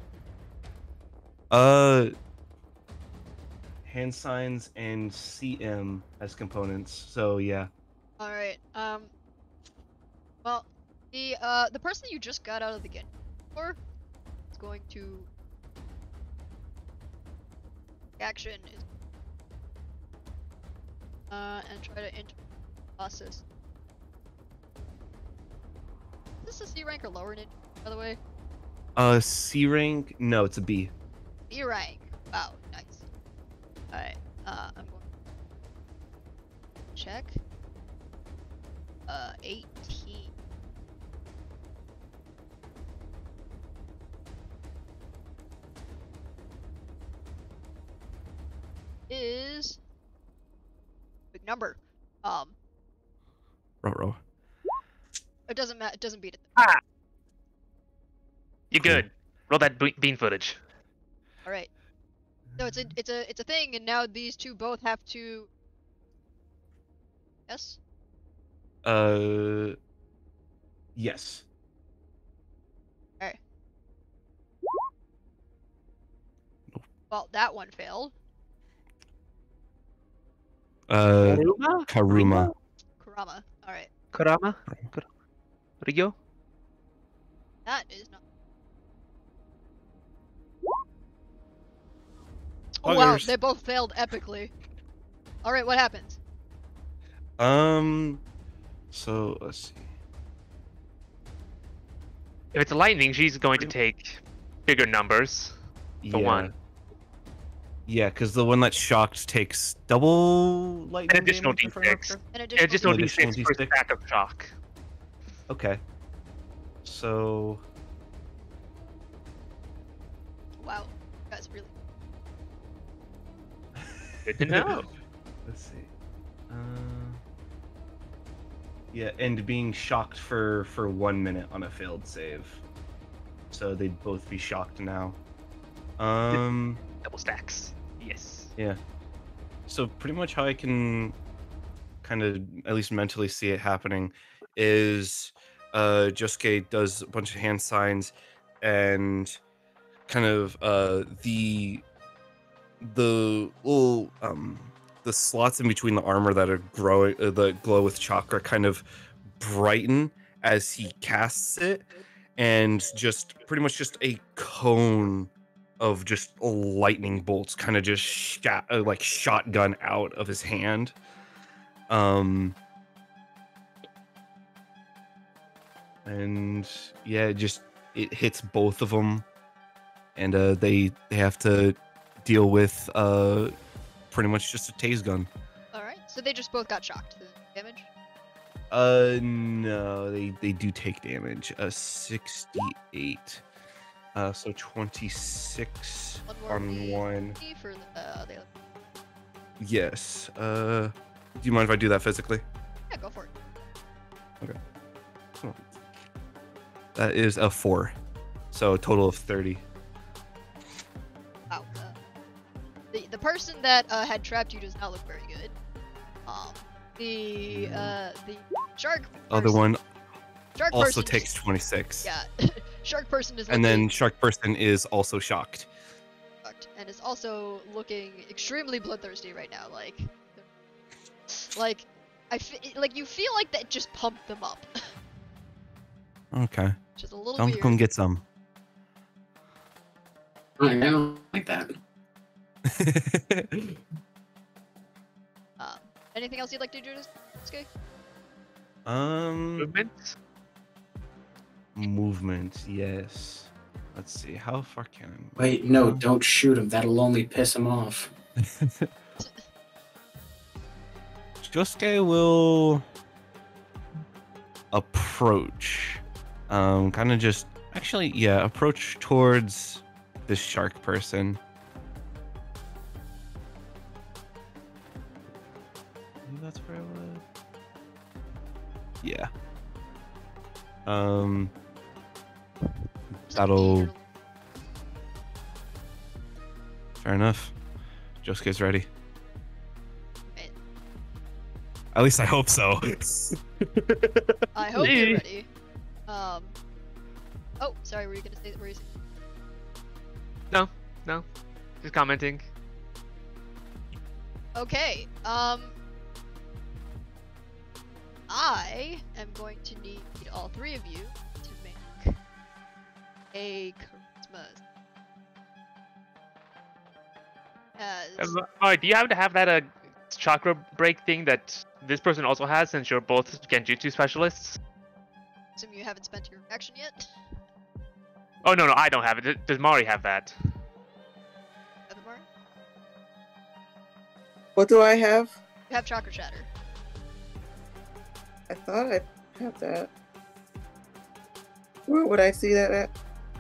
Hand signs and CM as components. So yeah. All right. Well, the person you just got out of the game for is going to action is and try to enter the process. Is this a C rank or lower ninja, by the way? C rank? No, it's a B. B rank. Wow, nice. Alright, I'm going to check. 18. is big number. Row. It doesn't matter. It doesn't beat it. You're Cool. good. Roll that bean footage. All right. So it's a thing, and now these two both have to. Yes. Yes. Well, that one failed. Karuma? Karuma. Kurama. All right. Kurama? Ryo? That is not. Oh, Oh wow, there's- they both failed epically. All right, what happens? So let's see. If it's lightning, she's going to take bigger numbers. Yeah. The one. Yeah, because the one that's shocked takes double lightning An additional damage, if I remember d6. correctly. An Yeah, just no Additional d6 per D6. stack of shock. Okay. So Wow, that's really. Good to know. let's see. Yeah, and being shocked for 1 minute on a failed save. So they'd both be shocked now. Double stacks. Yes. Yeah. So pretty much how I can kind of at least mentally see it happening is Josuke does a bunch of hand signs and kind of the little the slots in between the armor that are growing that glow with chakra kind of brighten as he casts it, and just pretty much just a cone of just lightning bolts kind of just like shotgun out of his hand. And yeah, it hits both of them, and they have to deal with pretty much just a tase gun. All right, so they just both got shocked. The damage. No, they do take damage. 68. So 26 One more on one. D for the other. Yes. Do you mind if I do that physically? Yeah, go for it. Oh. That is a 4. So a total of 30. Wow. The person that had trapped you does not look very good. The shark. Other person- one Shark also person takes 26. Yeah, shark person is. And then looking shark person is also shocked. shocked and is also looking extremely bloodthirsty right now. Like like you feel like that just pumped them up. Okay. Which is a little Come weird. get some. I don't like that. Anything else you'd like to do, Sky? Movement? Movement, yes. Let's see, how far can I move? Wait, no, don't shoot him. That'll only piss him off. Josuke will approach. Kind of just actually, yeah, approach towards this shark person. Maybe that's where I would. Yeah. That'll. Fair enough. Josuke's ready. Right. At least I hope so. I hope you're ready. Oh, sorry. Were you gonna say? Were you? No. Just commenting. Okay. I am going to need all three of you to make a charisma. Alright, do you happen to have that chakra break thing that this person also has, since you're both Genjutsu specialists? Assume you haven't spent your action yet. Oh, no, I don't have it. Does Mari have that? Evermore? What do I have? You have chakra shatter. I thought I had that. Where would I see that at?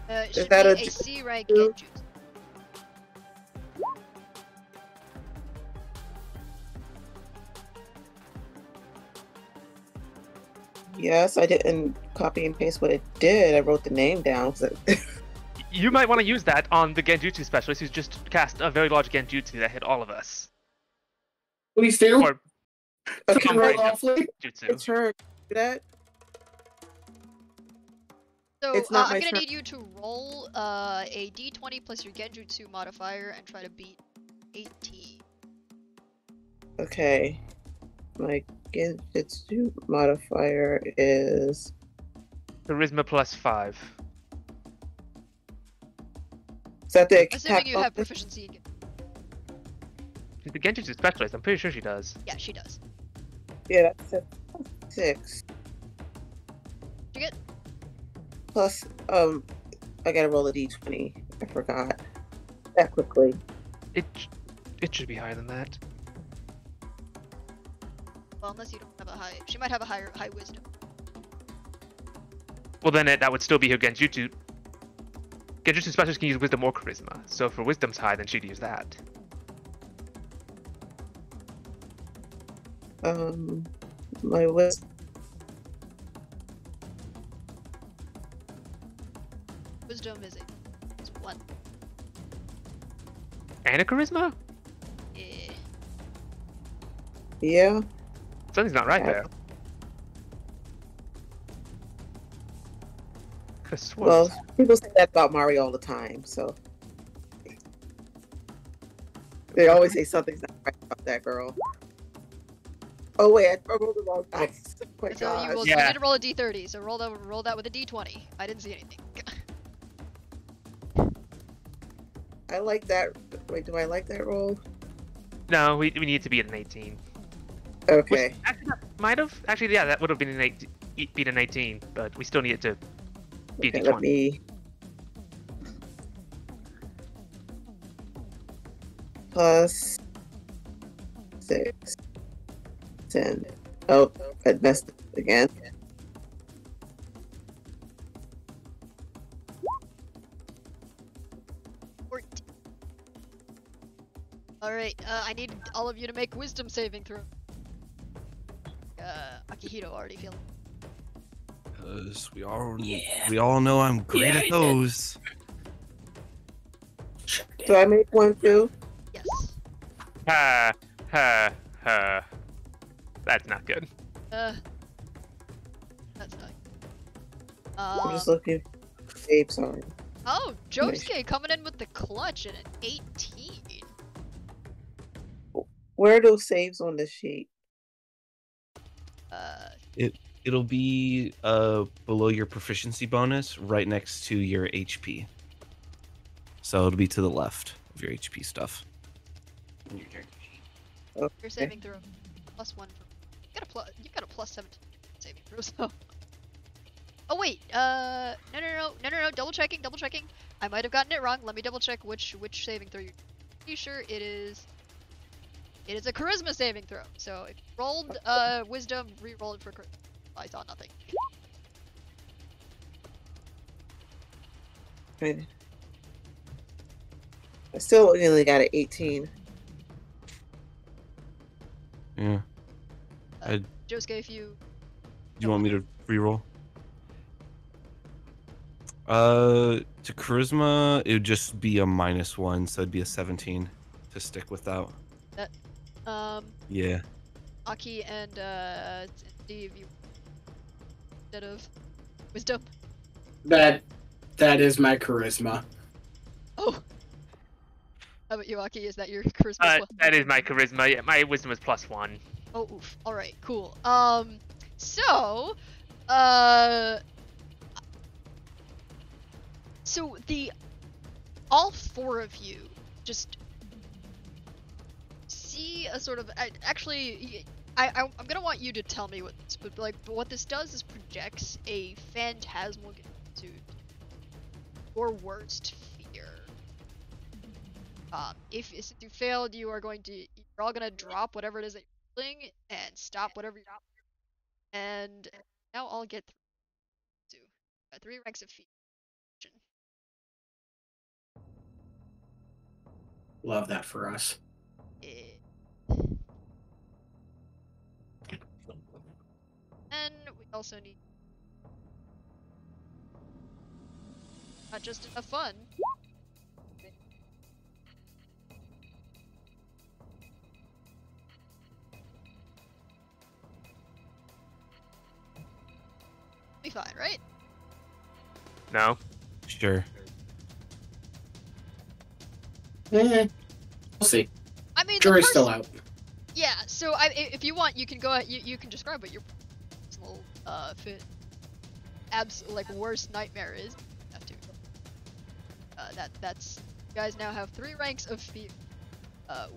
It should that be a a C rank Genjutsu? Genjutsu. Yes, I didn't copy and paste what it did. I wrote the name down. You might want to use that on the Genjutsu specialist who's just cast a very large Genjutsu that hit all of us. Please do. Or Okay, some roll range of awfully. Jutsu. it's her. Do that. So It's not I'm my gonna turn. need you to roll a d20 plus your Genjutsu modifier and try to beat 18. Okay. My Genjutsu modifier is Charisma +5. that the Assuming attack you have bonus? proficiency in. She's the Genjutsu specialist. I'm pretty sure she does. Yeah, she does. Yeah, that's a 6. Did you get? Plus, I gotta roll a d20. I forgot that quickly. It should be higher than that. Well, unless you don't have a high. She might have a high wisdom. Well, then that would still be her Genjutsu. Genjutsu specialist can use wisdom or charisma. So if her wisdom's high, then she'd use that. My wisdom. Wisdom is it's 1. And a charisma? Yeah. Yeah. Something's not right Yeah. there. Could've sworn. Well, people say that about Mario all the time, so they always say something's not right about that girl. Oh wait, I rolled the wrong dice. Oh my So you, gosh. you Yeah. need to roll a d30. So roll that with a d20. I didn't see anything. I like that. Wait, do I like that roll? No, we need to be at an 18. Okay. Which actually that might have. Actually, yeah, that would have been an 18. Beat an 18, but we still need it to beat Okay, the let 20. me. Plus 6, 10. Oh, I messed up again. Alright, I need all of you to make wisdom saving throw. Akihito already feeling. Because we all know I'm great at those. Do I make one too? Yes. Ha ha ha. That's not good. That's not. I'm just looking. Babe, sorry. Oh, Josuke coming in with the clutch at an 18. Where are those saves on this sheet? It'll be below your proficiency bonus, right next to your HP. So it'll be to the left of your HP stuff. Your saving throw +1 for. You got a +17 saving throw. So. Oh wait, no, double checking. I might have gotten it wrong. Let me double check which saving throw you're pretty sure it is. It is a charisma saving throw. So if you rolled wisdom, re-roll it for charisma. I saw nothing. I still only got an 18. Yeah. Josuke, if you Do you want me to reroll? To charisma, it would just be a -1, so it'd be a 17 to stick with that. Yeah. Aki and Steve, you instead of wisdom. That is my charisma. Oh. How about you, Aki? Is that your charisma as well? That is my charisma. Yeah, my wisdom is +1. Oh, oof. All right, cool. So, so all 4 of you just see a sort of actually. I'm gonna want you to tell me what this, but what this does is projects a phantasmal to your worst fear. If you failed, you're all gonna drop whatever it is that you're doing and stop whatever you're doing. And now I'll get through 3 ranks of fear. Love that for us. And we also need not just enough fun. Be fine, right? No. Sure. We'll see. I mean, Jury's still out. Yeah. So if you want, you can go. You can describe what your personal fit, like worst nightmare is. You have to. That's. You guys now have 3 ranks of fear,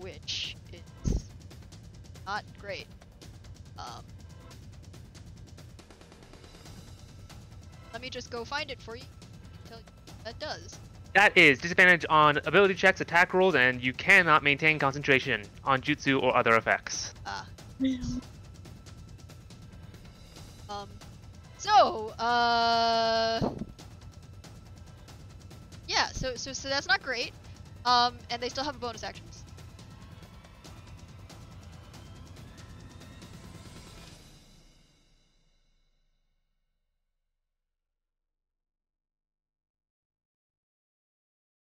which is not great. Let me just go find it for you. Tell you what that does. That is disadvantage on ability checks, attack rolls, and you cannot maintain concentration on jutsu or other effects. Ah. So, yeah, so that's not great. And they still have bonus actions.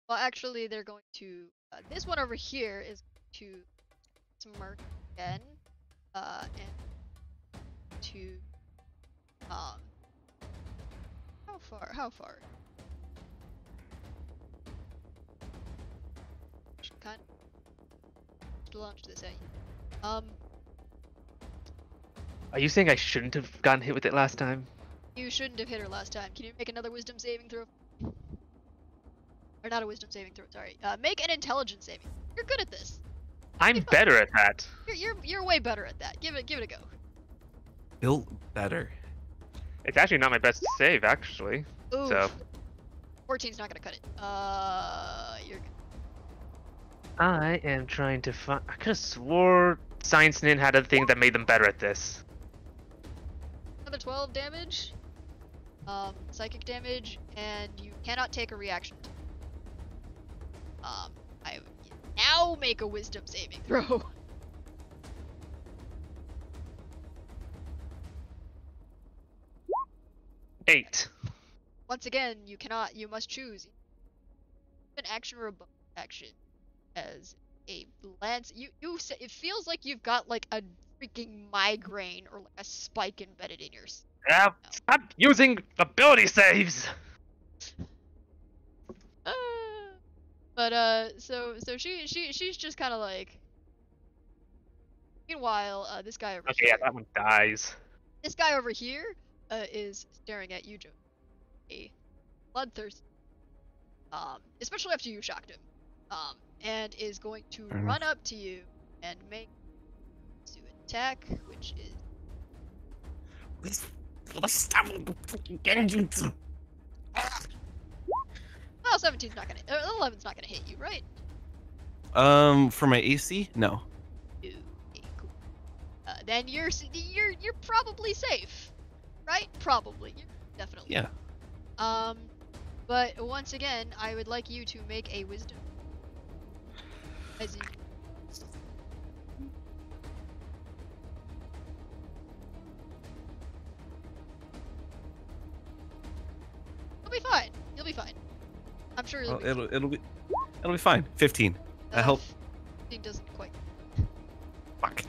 Well, actually, they're going to. This one over here is going to smirk again, and to how far? How far? Should kind of launch this at you. Are you saying I shouldn't have gotten hit with it last time? You shouldn't have hit her last time. Can you make another wisdom saving throw? Or not a wisdom saving throw, sorry. Make an intelligence saving. You're good at this. I'm better at that. You're way better at that. Give it a go. Built better. It's actually not my best save, actually. Ooh. So 14's not gonna cut it. You're good. I am trying to find. I could have swore Science Nin had a thing that made them better at this. Another 12 damage. Psychic damage, and you cannot take a reaction. I now make a wisdom saving throw. Eight. Once again, you cannot. You must choose an action or a bonus action as a lance. It feels like you've got like a freaking migraine or like a spike embedded in your. Stop using ability saves. So she's just kind of like. Meanwhile, this guy over Okay, here. yeah, that one dies. This guy over here is staring at you, Joe. A bloodthirsty. Especially after you shocked him. And is going to run up to you and make to attack, which is. Well, 17's not gonna. 11's not gonna hit you, right? For my AC, no. Okay, cool. Then you're probably safe, right? Probably. You're definitely. Yeah. But once again, I would like you to make a wisdom. As in. You'll be fine. You'll be fine. I'm sure you'll be fine. It'll be fine. 15. I hope. It doesn't quite. Fuck.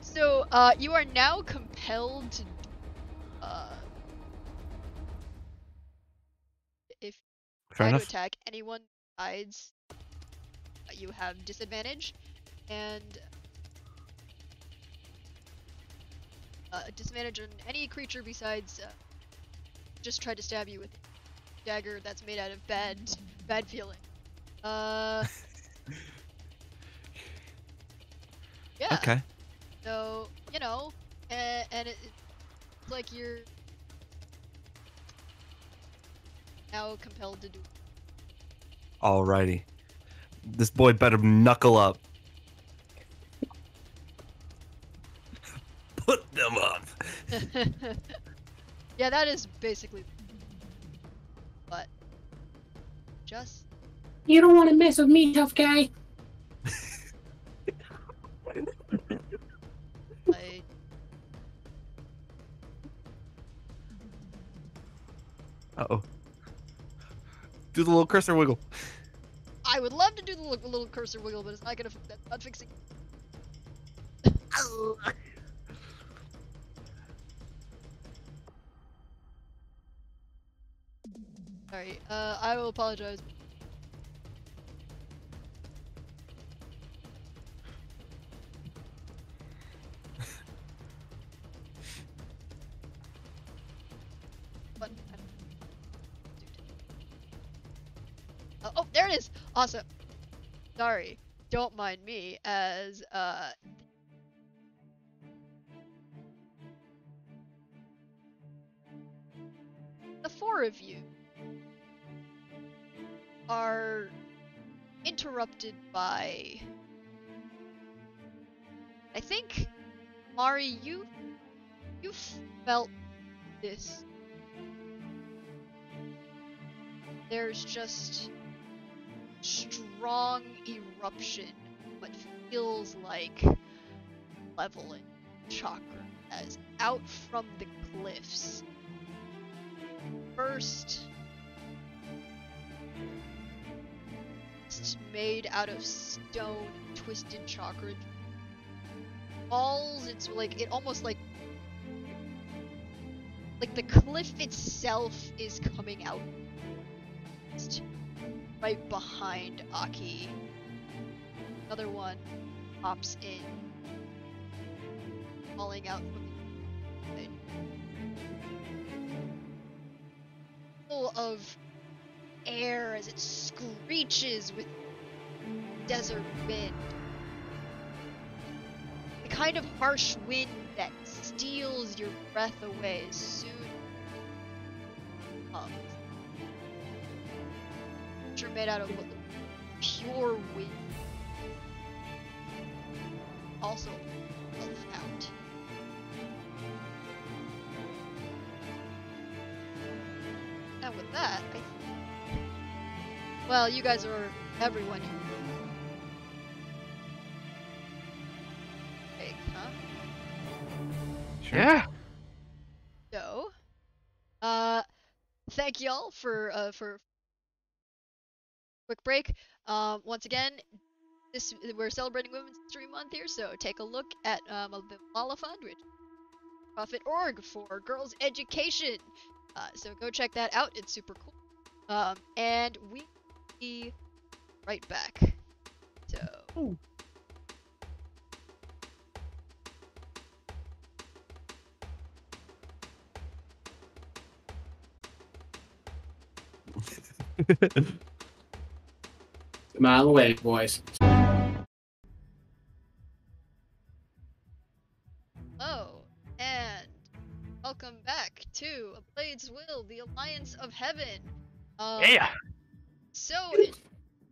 So, you are now compelled to. If you try to attack anyone besides, you have disadvantage, and disadvantage on any creature besides. Just tried to stab you with a dagger that's made out of bad feeling. Yeah. Okay. So, you know, and it's like you're now compelled to do it. Alrighty. This boy better knuckle up. Put them up. Yeah, that is basically. But just. You don't want to mess with me, tough guy. Like, Uh-oh. Do the little cursor wiggle. I would love to do the little cursor wiggle, but it's not gonna. That's not fixing. Sorry. I will apologize. But oh, there it is. Awesome. Sorry. Don't mind me, as the four of you are interrupted by, I think, Mari, you felt this. There's just strong eruption, what feels like leveling chakra, as out from the cliffs. First, it's made out of stone, twisted chakra falls. It's like it almost like the cliff itself is coming out right behind Aki. Another one pops in, falling out from the side. Full of air as it screeches with desert wind. The kind of harsh wind that steals your breath away as soon as it comes. You're made out of pure wind. Also, out. And with that, well, you guys are everyone here. Big, huh? Sure. Yeah. So, thank y'all for quick break. Once again, we're celebrating Women's History Month here, so take a look at the Malala Fund, which is a profit org for girls' education. So go check that out. It's super cool. And we'll be right back. So. Ooh. A mile away, boys. Hello, and welcome back to A Blade's Will, the Alliance of Heaven. Yeah. So, it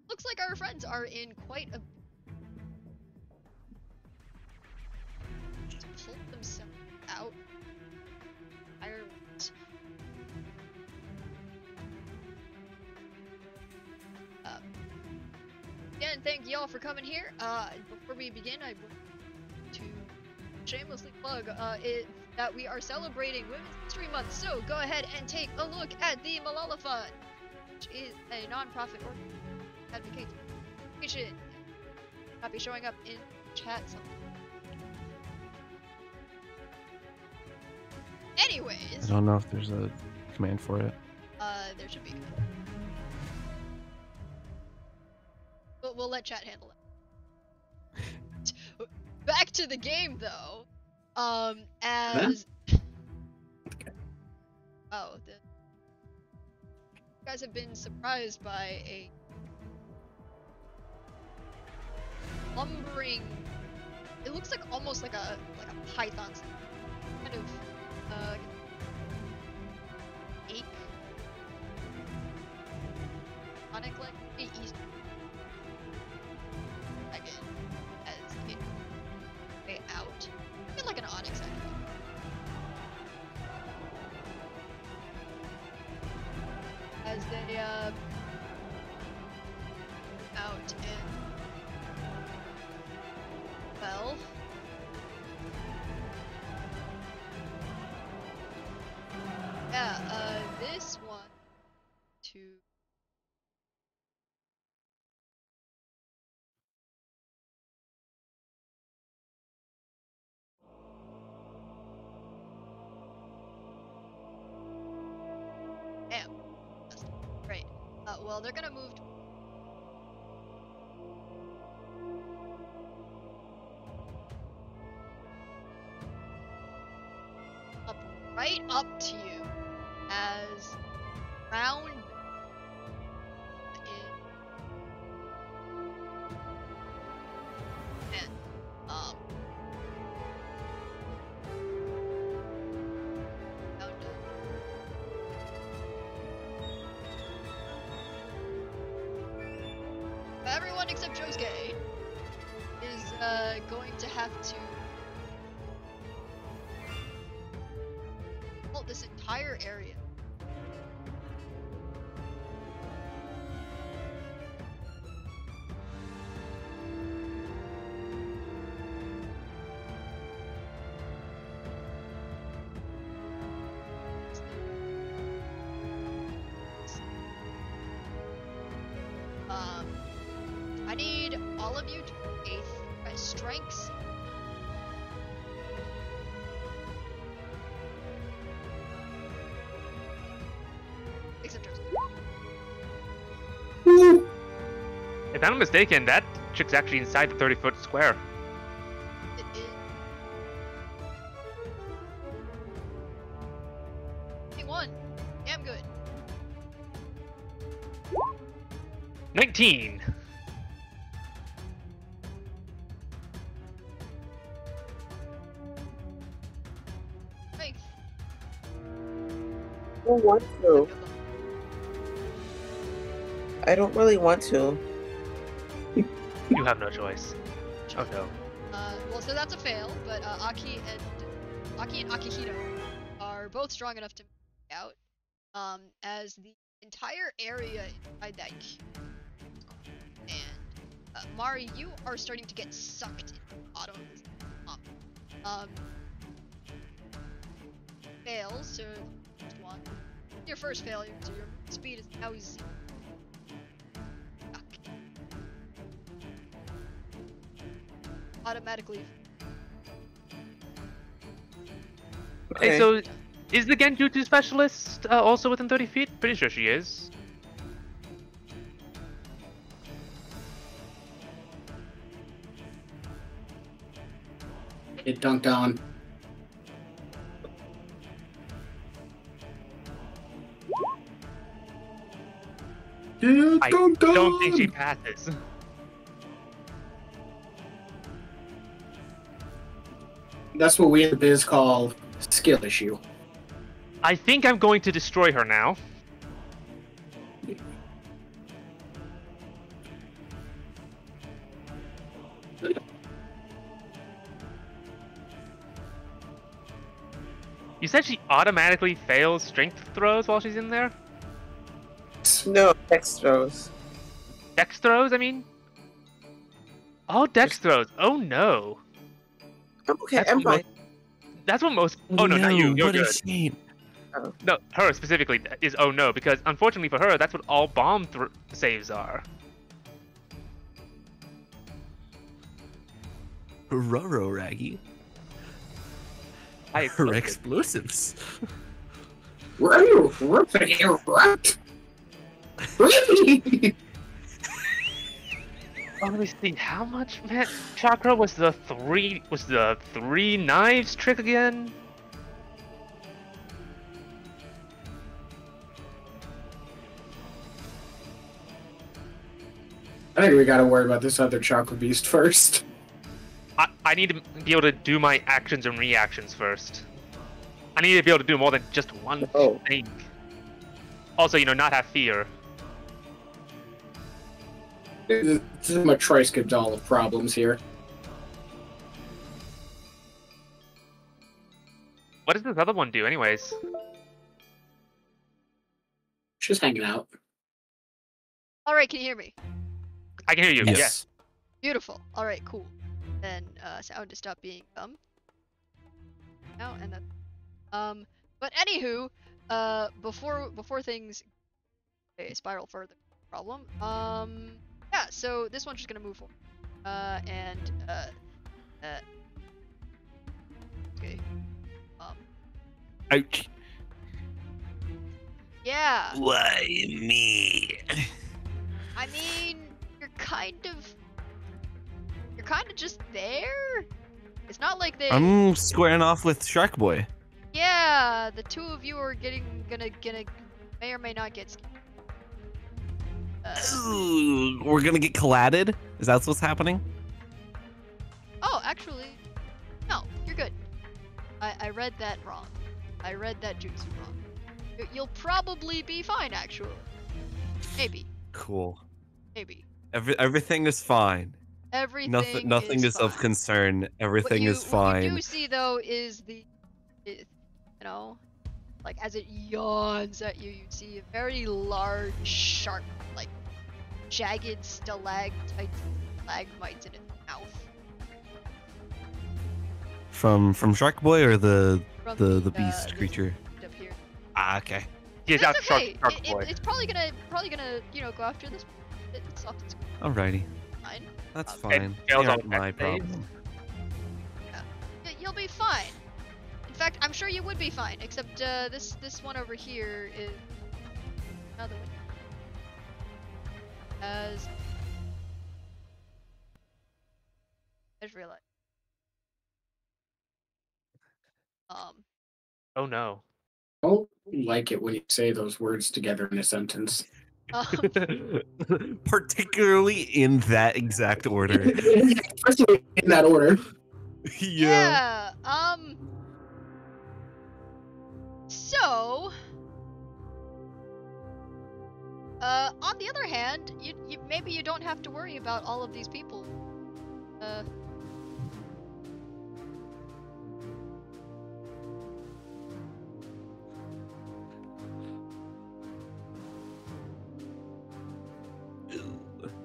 looks like our friends are in quite a... to pull themselves out. Ireland. Again, thank y'all for coming here. Before we begin, I want to shamelessly plug that we are celebrating Women's History Month, so go ahead and take a look at the Malala Fund, which is a non-profit organization that advocates education. Not be showing up in chat somewhere. I Anyways, don't know if there's a command for it. there should be. But we'll let chat handle it. Back to the game, though. As oh, you guys have been surprised by a lumbering. It looks like almost like a python, kind of ache, onyx like east. Again, as it way out, kind like an onyx actually. As they out and well, yeah, this one well, they're gonna move up right up to you as round in and down to everyone except Josuke is going to have to hold this entire area. I need all of you to a strengths. Except yours. If I'm not mistaken, that chick's actually inside the 30-foot square. It is. 21. Damn good. 19. Strength. I don't want to. I don't really want to. You have no choice. Oh no. Well, so that's a fail, but Aki and Akihito are both strong enough to make out. As the entire area inside that cube, and Mari, you are starting to get sucked into the bottom of this pump. Fails, so first one. Your first failure, so your speed is now 0. Automatically. Hey, so is the Genjutsu specialist also within 30 feet? Pretty sure she is. It dunked on. I don't think she passes. That's what we in the biz call skill issue. I think I'm going to destroy her now. You said she automatically fails strength throws while she's in there? No, dextrose. Dex throws, I mean? Oh, dex throws. Oh no. I'm okay. That's I'm fine. That's what most. Oh no, not you. You're what good. a shame. No, her specifically is oh no, because unfortunately for her, that's what all bomb saves are. Roro Raggy. Her explosives. Where are you ripping here, right? Really? Oh, let me see. How much, man? Chakra was the three knives trick again? I think we gotta worry about this other chakra beast first. I need to be able to do my actions and reactions first. I need to be able to do more than just one thing. Also, not have fear. This is my triskadal of problems here. What does this other one do, anyways? She's hanging out. Alright, can you hear me? I can hear you. Yes. Yes. Beautiful. Alright, cool. Then sound to stop being dumb. Now and then. But anywho, before things spiral further problem. Yeah, so this one's just gonna move forward. Okay. Ouch. Yeah. Why me? I mean, you're kind of just there. It's not like they. I'm squaring off with Shark Boy. Yeah, the two of you are gonna may or may not get. Ooh, we're gonna get collided? Is that what's happening? Oh, actually, no, you're good. I read that wrong. I read that jutsu wrong. You'll probably be fine, actually. Maybe. Cool. Maybe. Everything is fine. Everything Nothing is of fine. concern. Everything is What you fine. do see, though, is you know, like as it yawns at you, you see a very large, sharp, like jagged stalagmites in its mouth. From Shark Boy or the From beast this creature? up here. Ah, okay. Yeah, That's that's okay. Shark Boy. It's probably gonna go after this. It's off its Alrighty. fine. That's Okay. fine. They Tails aren't on my that phase. problem. You'll be fine. In fact, I'm sure you would be fine. Except this one over here is another one. As I just realized. Oh no. I don't like it when you say those words together in a sentence. Particularly in that exact order. Especially in that order. Yeah. So, on the other hand, you maybe you don't have to worry about all of these people.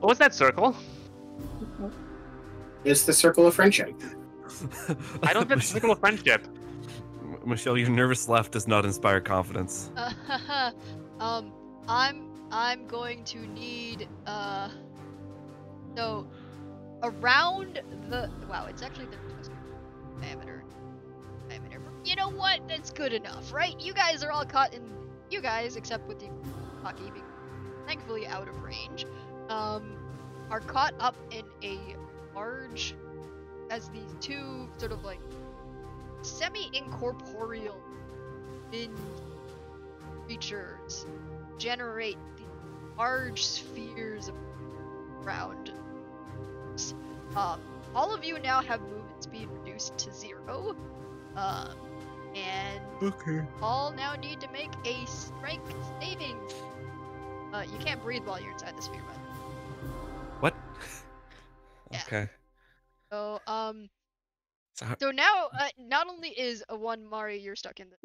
What's that circle? It's the circle of friendship. I don't get the circle of friendship. Michelle, your nervous laugh does not inspire confidence. I'm going to need so around the it's actually the diameter. You know what? That's good enough, right? You guys are all caught in except with the hockey being thankfully out of range, are caught up in a large as these two sort of like semi-incorporeal wind creatures generate these large spheres around. All of you now have movement speed reduced to 0. And Okay. all now need to make a strength saving. You can't breathe while you're inside the sphere, by the way. What? Yeah. Okay. So, So so now, not only is a 1 Mari, you're stuck in the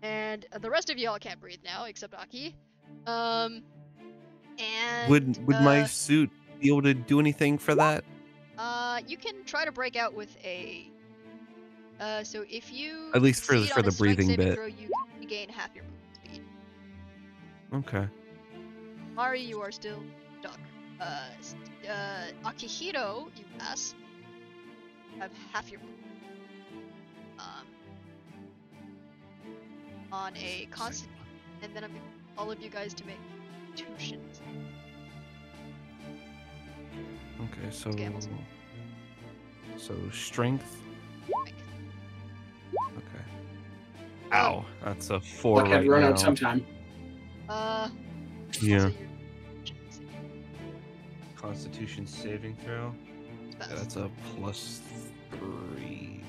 and the rest of y'all can't breathe now, except Aki. And would my suit be able to do anything for that? you can try to break out with a so if you At least for succeed on the a strength breathing saving bit. throw, you gain half your movement speed. Okay. Mari, you are still stuck. Akihiro, you pass. Have half your movement. On a constant, and then I'm gonna all of you guys to make constitutions. Okay, so Scambles. strength. Strength. Okay. Ow, that's a 4 Luck had right run now. out sometime. Also Yeah. your Constitution saving throw. best. Yeah, that's a +3.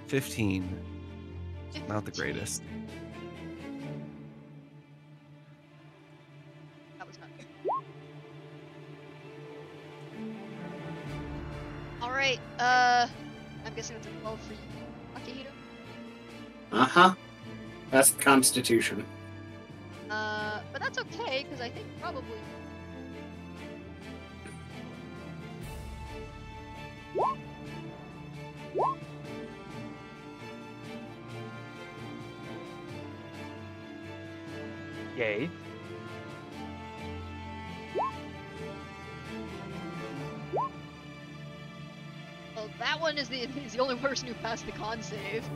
15. Not the greatest. That was not good. Alright, I'm guessing it's a 12 for you, Akihito. Uh-huh. That's the Constitution. But that's okay, because I think probably... Yay. Well, that one is the only person who passed the con save.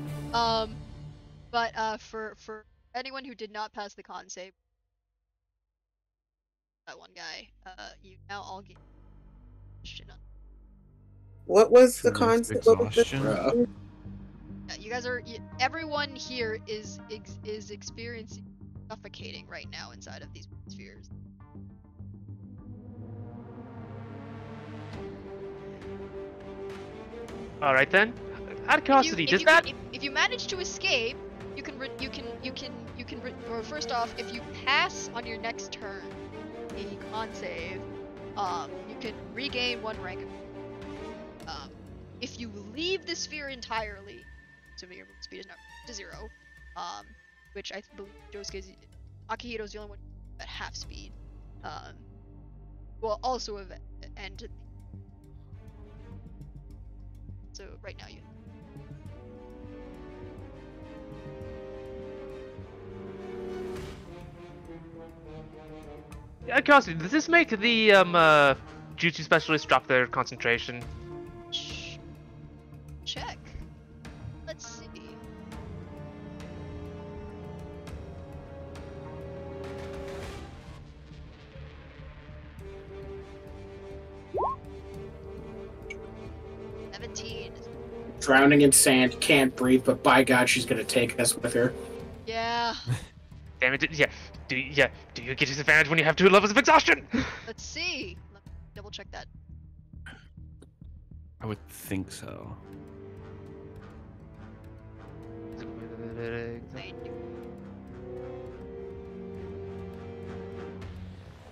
But for anyone who did not pass the con save, that one guy, you now all get shit on. What was the Tremendous concept? What was the exhaustion. Yeah, you guys are. Everyone here is experiencing suffocating right now inside of these spheres. All right then. Out of curiosity, does that? If you manage to escape, you can or first off, if you pass on your next turn a con save, you can regain 1 rank. If you leave the sphere entirely, assuming your movement speed is not to 0, which I believe Akihiro's the only one at half speed, will also have ended. So right now you. Out of curiosity, does this make the jutsu specialists drop their concentration? Check. Let's see. Drowning in sand, can't breathe, but by God, she's gonna take us with her. Yeah. Damn it! Yeah. Do you get disadvantage when you have 2 levels of exhaustion? Let's see. Let me double check that. I would think so.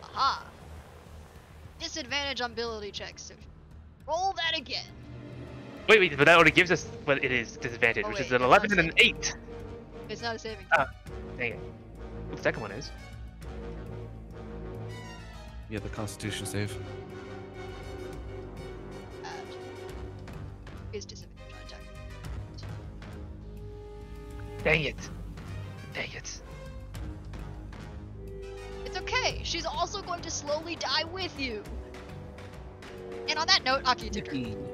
Aha. Disadvantage on ability checks. So roll that again. Wait, but that already gives us what it is disadvantage, Oh, which wait, is an it's 11 not and an 8. It's not a saving. Dang it. What the second one is? Yeah, the Constitution save. Is disadvantage on attack. Dang it. Dang it. It's okay. She's also going to slowly die with you. And on that note, Aki, it's your turn.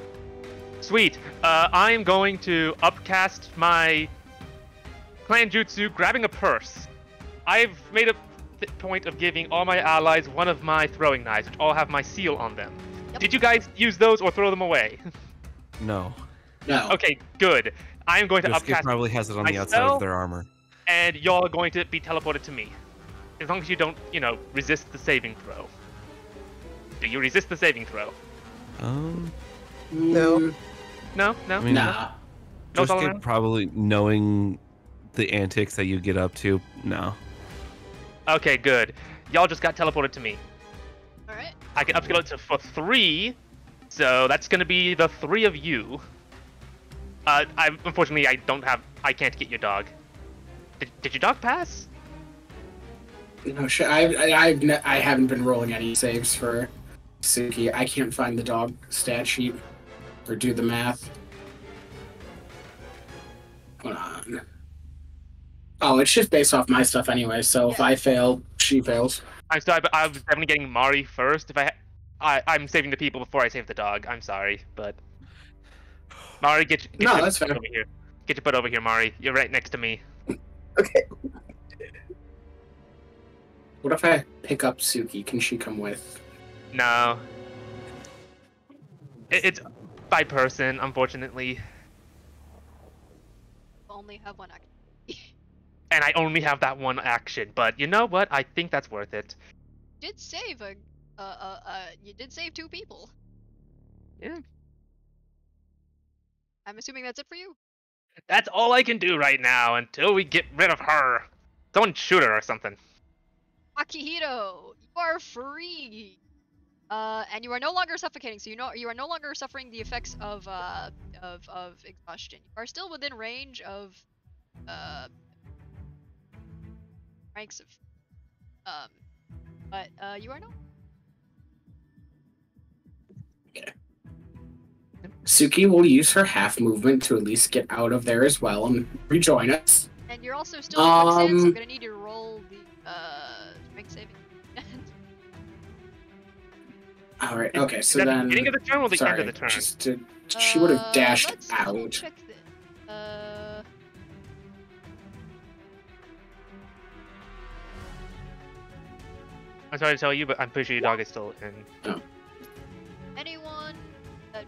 Sweet. I am going to upcast my clan jutsu, grabbing a purse. I've made a point of giving all my allies one of my throwing knives, which all have my seal on them. Yep. Did you guys use those or throw them away? No. No. Okay, good. I am going to Yosuke upcast probably has it on the outside myself, of their armor. and y'all are going to be teleported to me. As long as you don't, resist the saving throw. Do you resist the saving throw? No. No? I mean, Nah. No, Josuke Solomon? probably knowing the antics that you get up to. No. Okay, good. Y'all just got teleported to me. Alright. I can upscale it to for 3, so that's gonna be the 3 of you. Unfortunately I can't get your dog. Did your dog pass? No, I haven't been rolling any saves for Suki. I can't find the dog stat sheet or do the math. Hold on. Oh, it's just based off my stuff anyway. So if I fail, she fails. I'm sorry, but I was definitely getting Mari first. I'm saving the people before I save the dog. I'm sorry, but Mari, get No, your that's butt fair. over here. Get your butt over here, Mari. You're right next to me. Okay. What if I pick up Suki? Can she come with? No. It's by person, unfortunately. Only have one action. And I only have that one action, but you know what? I think that's worth it. Did save you did save 2 people. Yeah. I'm assuming that's it for you. That's all I can do right now until we get rid of her. Someone shoot her or something. Akihiro, you are free. And you are no longer suffocating, so you are no longer suffering the effects of exhaustion. You are still within range of ranks of but you are no. Suki will use her half movement to at least get out of there as well and rejoin us. And you're also still quick save, so I'm gonna need you to roll the strength saving. All right. Okay. Is So that the then. beginning of the turn or the sorry, end of the turn? She would have dashed let's double out. check this. I'm sorry to tell you, but I'm pretty sure your dog is still in. Oh. Anyone that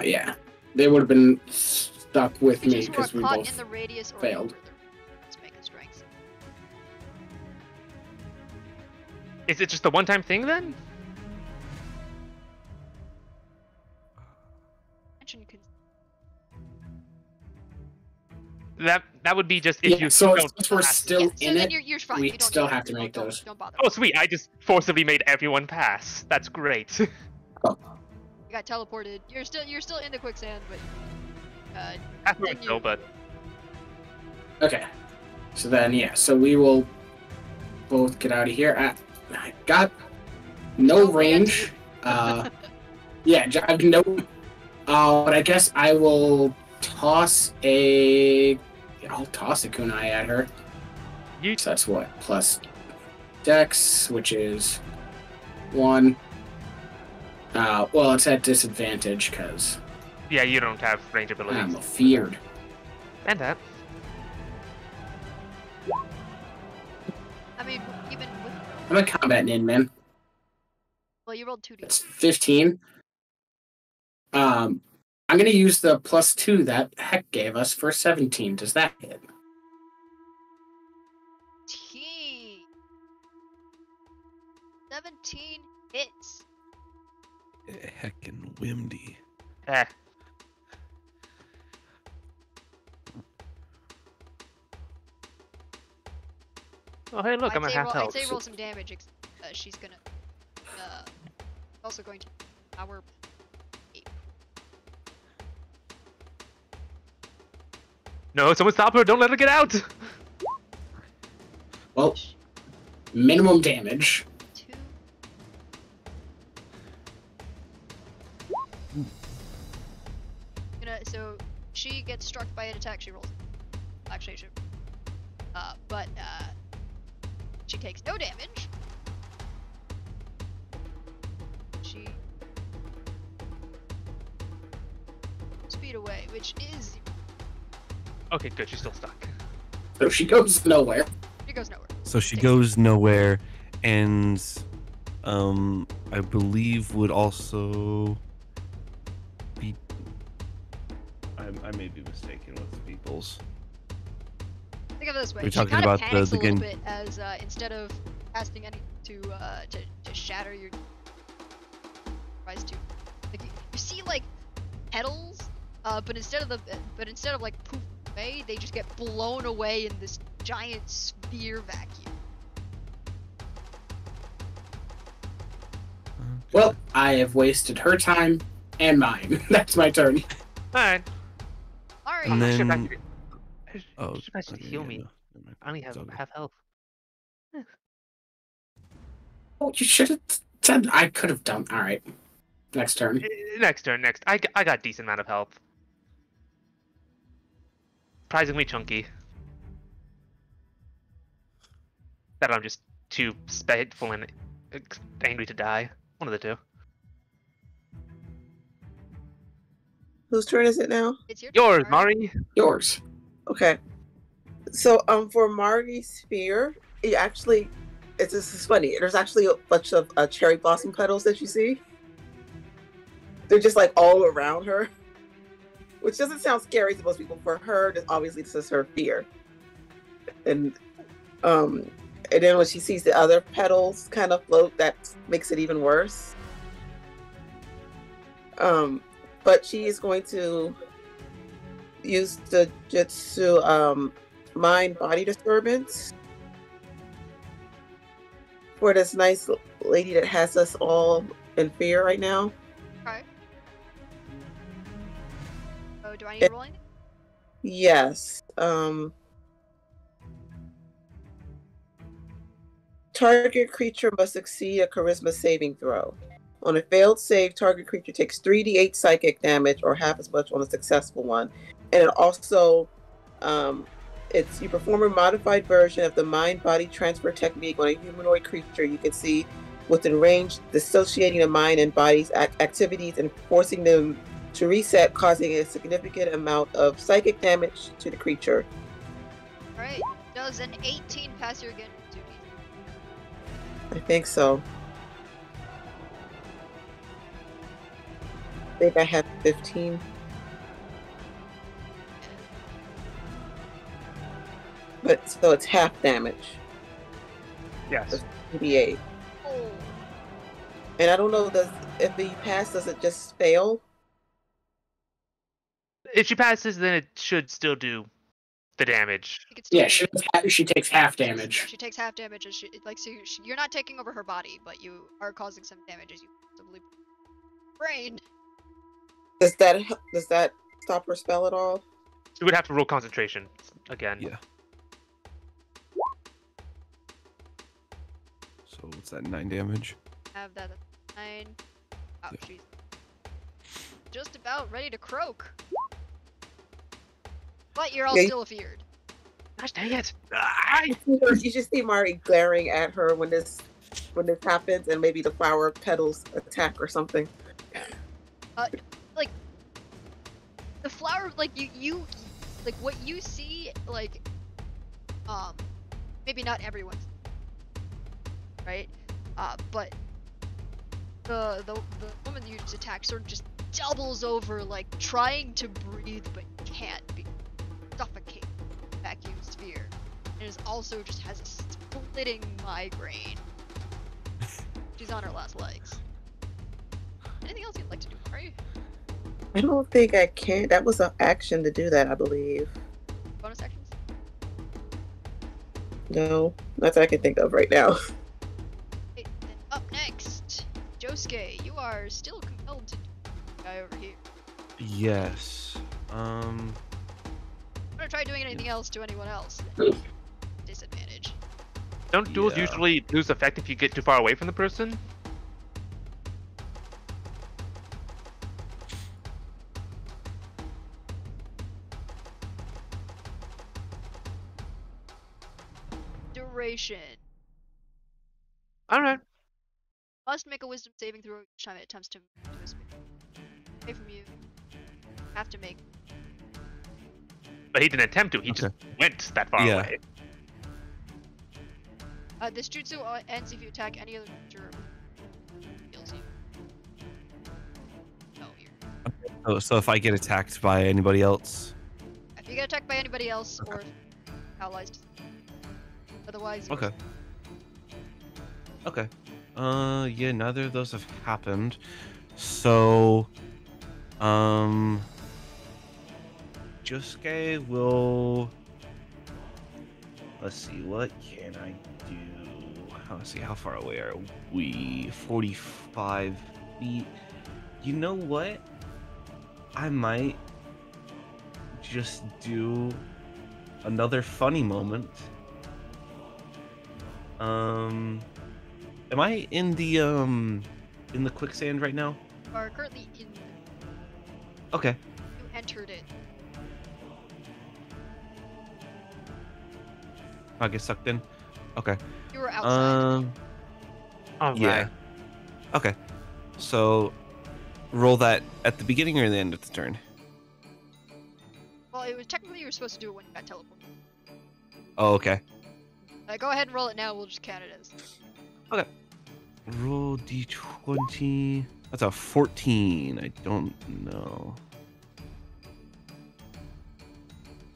Yeah. They would have been stuck with me creatures who are because we caught both in the radius or failed. over the let's make a strength. Is it just the one-time thing then? Mention can That would be just if Yeah, you so don't since we're pass it. still yeah, so in then it, you're fine. we You don't still need have to make don't, those. Don't bother. Oh sweet, I just forcibly made everyone pass. That's great. You got teleported. You're still in the quicksand, but Halfway Continue. still, but Okay. So then, yeah. So we will both get out of here. I got no No range. Yeah, I have no. But I guess I will toss a. I'll toss a kunai at her. you So that's what plus Dex, which is 1. Well, it's at disadvantage because yeah, you don't have range abilities. I'm afeared. And that. I mean, even with I'm a combat nin, man. well, you rolled 2d. It's 15. I'm gonna use the +2 that Heck gave us for 17. Does that hit? 17 hits. Heckin' Wimdy. Eh. Oh hey, look, I'm at half I'd health. say roll some damage. She's gonna also going to power. No, someone stop her! Don't let her get out! Well, minimum damage. 2. So she gets struck by an attack. She rolls. Actually, she. But she takes no damage. She speed away, which is Okay, good. She's still stuck. So she goes nowhere. she goes nowhere. So she Takes- goes nowhere, and I believe would also be. I may be mistaken with the people's. Think of it this way. We're She talking kind of about panics the a little game- bit as instead of casting any to shatter your tries to like you see like petals, but instead of like poof away, they just get blown away in this giant sphere vacuum. Well, I have wasted her time and mine. That's my turn. Alright. All right. And Shit, then- oh, Oh, should actually okay, heal yeah, me. no, never mind. I only have It's all good. half health. Oh, you should have said I could have done. All right. Next turn. Next turn, next. I got decent amount of health. Surprisingly chunky. That I'm just too spiteful and angry to die. One of the two. Whose turn is it now? It's your Yours, turn. Mari. Yours. Okay. So for Margie's spear, it actually this is funny. There's actually a bunch of cherry blossom petals that you see. They're just like all around her, which doesn't sound scary to most people. For her, obviously this is her fear. And then when she sees the other petals kind of float, that makes it even worse. But she is going to use the jutsu mind body disturbance for this nice lady that has us all in fear right now. Okay. Oh, do I need to roll anything? Yes. Target creature must succeed a charisma saving throw. On a failed save, target creature takes 3d8 psychic damage or half as much on a successful one. And it also, you perform a modified version of the mind-body transfer technique on a humanoid creature you can see within range, dissociating the mind and body's activities and forcing them to reset, causing a significant amount of psychic damage to the creature. Alright. Does an 18 pass your again? I think so. I think I had 15. But so it's half damage. Yes. 88. Oh, And I don't know, if he passes, does it just fail? If she passes, then it should still do the damage. you can still Yeah, do she takes half Yeah, damage. she takes half damage, and you're not taking over her body, but you are causing some damage as you possibly brain. Does that stop her spell at all? She would have to roll concentration again. Yeah. So what's that? 9 damage. Have that at 9. Oh, Yeah. jeez. Just about ready to croak. But you're all Yeah, still feared. Gosh dang it! You just see Marty glaring at her when this happens, and maybe the flower petals attack or something. Like the flower, like you like what you see, like maybe not everyone's, right? But the woman you just attacked sort of just doubles over, like trying to breathe but can't, be suffocated in the vacuum sphere, and is also just has a splitting migraine. She's on her last legs. Anything else you'd like to do, Mari? I don't think I can. That was an action to do that, I believe. Bonus actions? No, not that I can think of right now. Okay, then up next, Josuke, you are still compelled to do the guy over here. Yes. I'm gonna try doing anything else to anyone else. Disadvantage. Don't duels Yeah. usually lose effect if you get too far away from the person? Duration. Alright. Must make a wisdom saving throw each time it attempts to move to a space away from you. Have to make. But he didn't attempt to, he just went that far Yeah. away. This jutsu ends if you attack any other creature heals you. No, you're. So if I get attacked by anybody else. If you get attacked by anybody else or allies, otherwise. Okay. Okay. Yeah, neither of those have happened. So, Josuke will. Let's see, what can I do? Let's see, how far away are we? 45 feet. You know what? I might just do another funny moment. Am I in the quicksand right now? You are currently in. Okay. You entered it. I get sucked in. Okay. You were outside. Alright. Yeah. Okay. So, roll that at the beginning or the end of the turn? Well, it was technically you were supposed to do it when you got teleported. Oh, okay. Go ahead and roll it now. We'll just count it as. Okay. Roll d20. That's a 14. I don't know.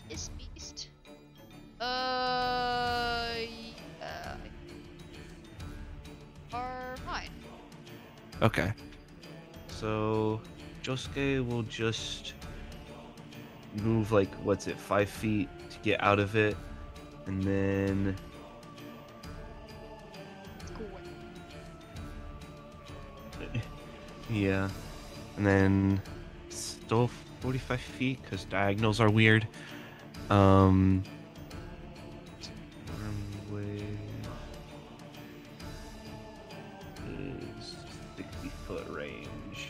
This beast. Are fine. Okay. So, Josuke will just move, like, what's it, 5 feet to get out of it. And then. It's cool. Yeah. And then. Still 45 feet, because diagonals are weird. Runway. Is 60-foot range.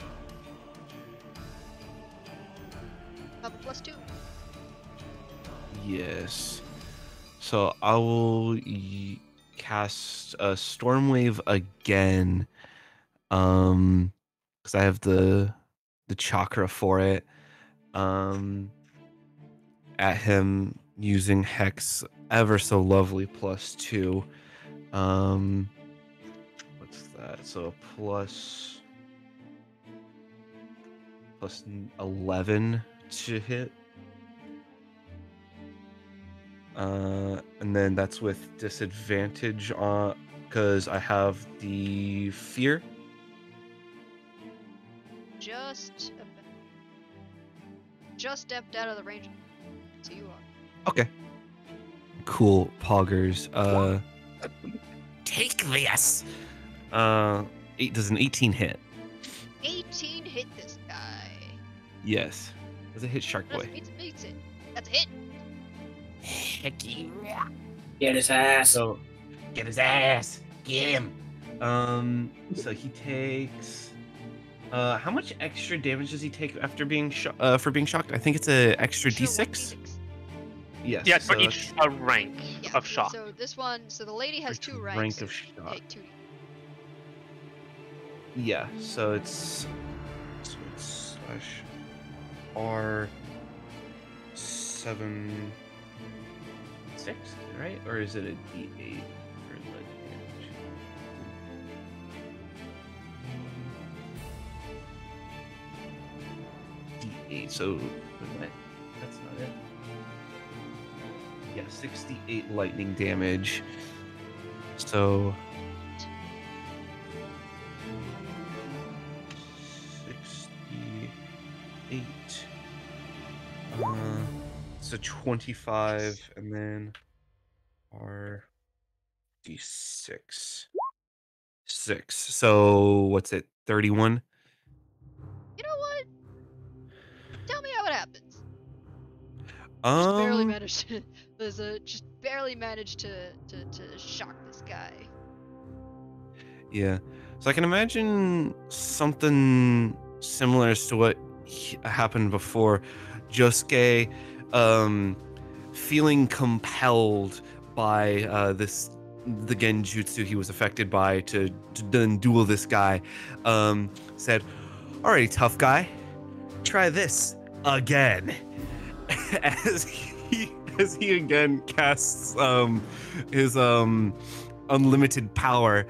Have a +2. Yes. So I will cast a storm wave again. Because I have the chakra for it. At him using Hex ever so lovely +2. that? So plus 11 to hit. And then that's with disadvantage on because I have the fear. Just stepped out of the range. So you are. Okay. Cool, poggers. Take this. Does an 18 hit? 18 hit this guy. Yes. Does it hit Shark Boy? Beats it. That's a hit. Heck yeah. Get his ass. So, get his ass. Get him. So he takes. How much extra damage does he take after being for being shocked? I think it's an extra D6. Yes. Yeah, for each rank of shock. So this one, so the lady has 2 ranks. Rank of so you shock. take 2. Yeah. So it's slash R 7 6, right? Or is it a D8 for lead damage? D8. So that's not it. Yeah, 68 lightning damage. So 68. So 25, and then R D6. 6. So what's it? 31. You know what? Tell me how it happens. Just barely managed to. Just barely managed to shock this guy. Yeah. So I can imagine something similar as to what happened before. Josuke feeling compelled by the genjutsu he was affected by to then duel this guy, said, "Alright, tough guy, try this again." as he again casts his unlimited power,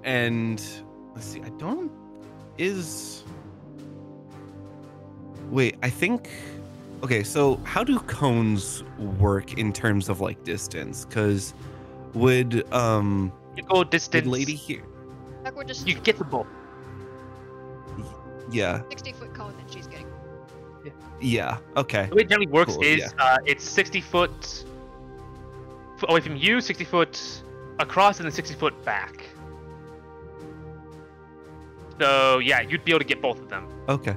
and let's see, I think. Okay, so how do cones work in terms of like distance? Because would You go distance. would lady here? Backward distance. You get the ball. Yeah. 60-foot cone that she's getting. Yeah. Okay. The way it generally works Cool, is it's 60 foot away from you, 60 foot across, and then 60 foot back. So yeah, you'd be able to get both of them. Okay.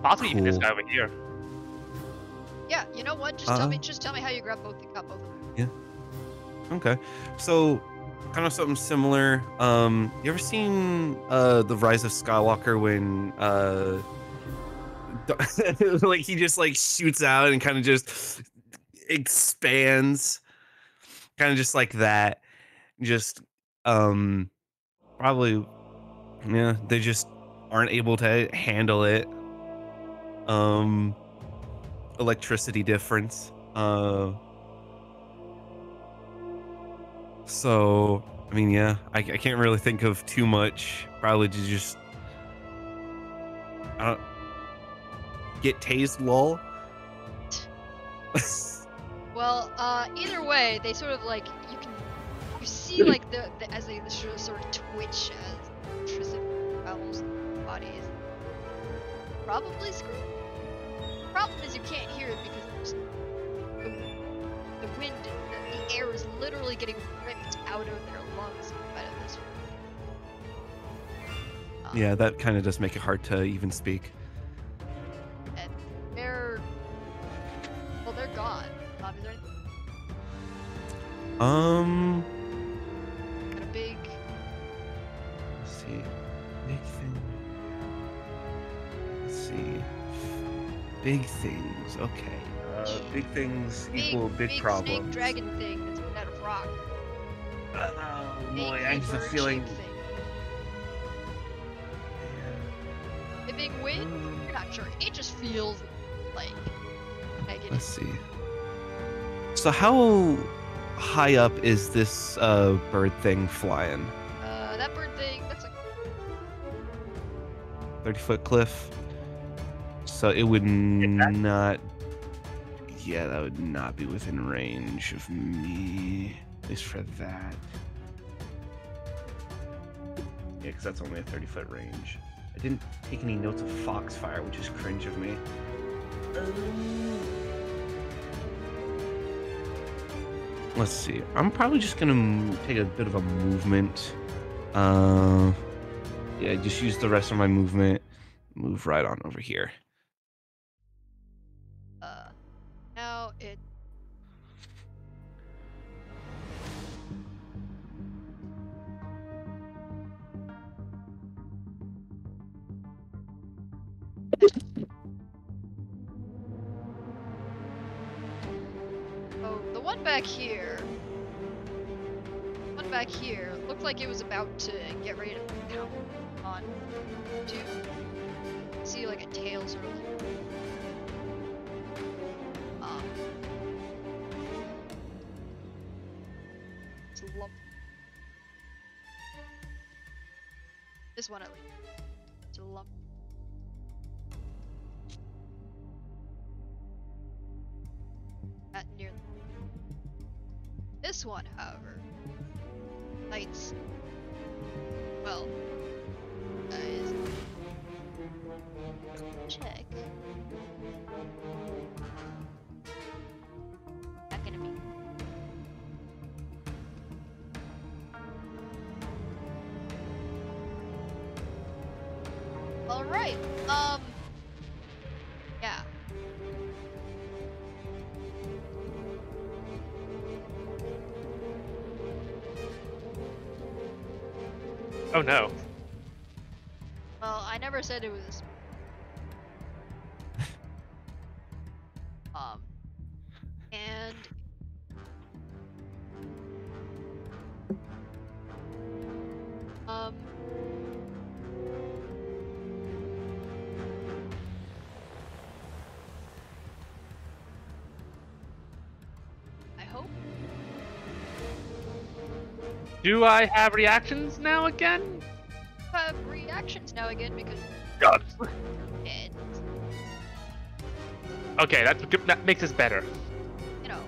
Possibly even this Cool. guy over here. Yeah, you know what? Just tell me how you got both of them. Yeah. Okay. So, kind of something similar. You ever seen The Rise of Skywalker when like he just like shoots out and kind of just expands, kind of just like that. Just probably, yeah, they just aren't able to handle it. Electricity difference. So I mean, yeah, I can't really think of too much. Probably to just get tased, lol. Well, either way, they sort of like you see like the as they sort of twitch as electricity travels through their bodies. Probably scream. The problem is you can't hear it because the wind, the air is literally getting ripped out of their lungs by this. Yeah, that kind of does make it hard to even speak. And they're gone. Is there anything? Got a big. Let's see, big thing. Let's see, big things. Okay, big things equal big problems. Snake dragon thing that's made out of rock. Oh Big boy, I just have a bird-shaped feeling. thing. The big wind? You're not sure. It just feels like negative. Let's see. So how high up is this bird thing flying? 30-foot cliff. So it would not. Yeah, that would not be within range of me, at least for that. Yeah, because that's only a 30-foot range. I didn't take any notes of Foxfire, which is cringe of me. Let's see. I'm probably just gonna take a bit of a movement. Yeah, just use the rest of my movement. Move right on over here. Now it. Oh, the one back here. One back here looked like it was about to get ready to pounce on two. See like a tail sort of. It's a lump. This one at least. It's a lump. At near. This one, however, Lights. Well, is check. Not gonna be. All right. Yeah. Oh no. Well, I never said it was. And I hope. Do I have reactions now again? I have reactions now again because God. it, Okay, that makes us better. you know.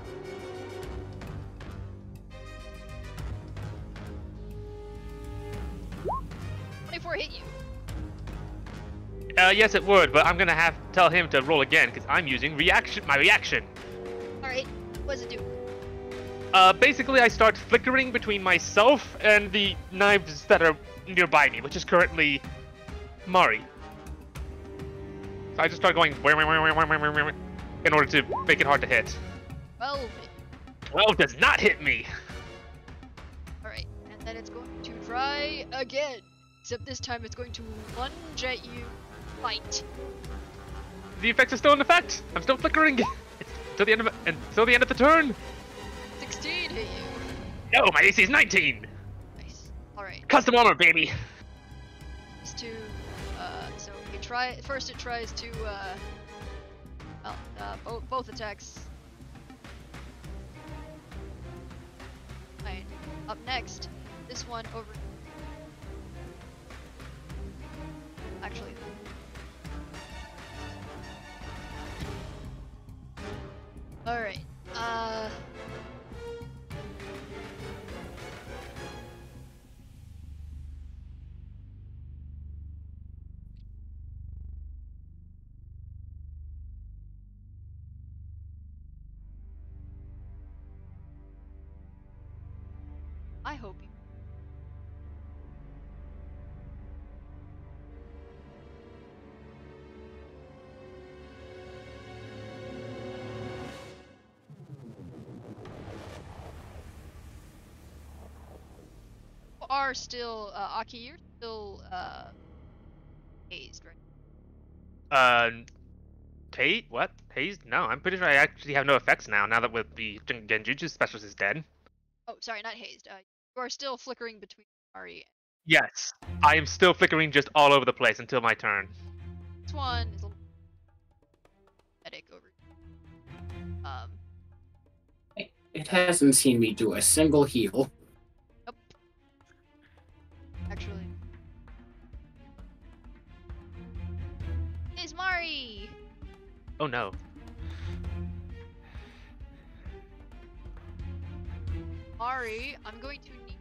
Hit you. Yes, it would, but I'm gonna have to tell him to roll again because I'm using my reaction. All right, what does it do? Basically, I start flickering between myself and the knives that are nearby me, which is currently Mari. So I just start going in order to make it hard to hit. 12. 12 does not hit me. All right, and then it's going to try again. Except this time it's going to lunge at you. Fight. The effects are still in effect. I'm still flickering. It's till the end of the turn. 16 hit you. No, my AC is 19. Nice. All right. Custom armor, baby. It's to so it tries to both attacks. Fine. Up next, this one over. Actually. All right. I hope you. Are still Aki, you're still hazed, right? Tate? What? Hazed? No, I'm pretty sure I actually have no effects now that with the Genjutsu specialist is dead. Oh, sorry, not hazed. You are still flickering between Ari. Yes, I am still flickering just all over the place until my turn. This one is a little pathetic over. It hasn't seen me do a single heal. Nope. Actually. Oh no. Ari, I'm going to need.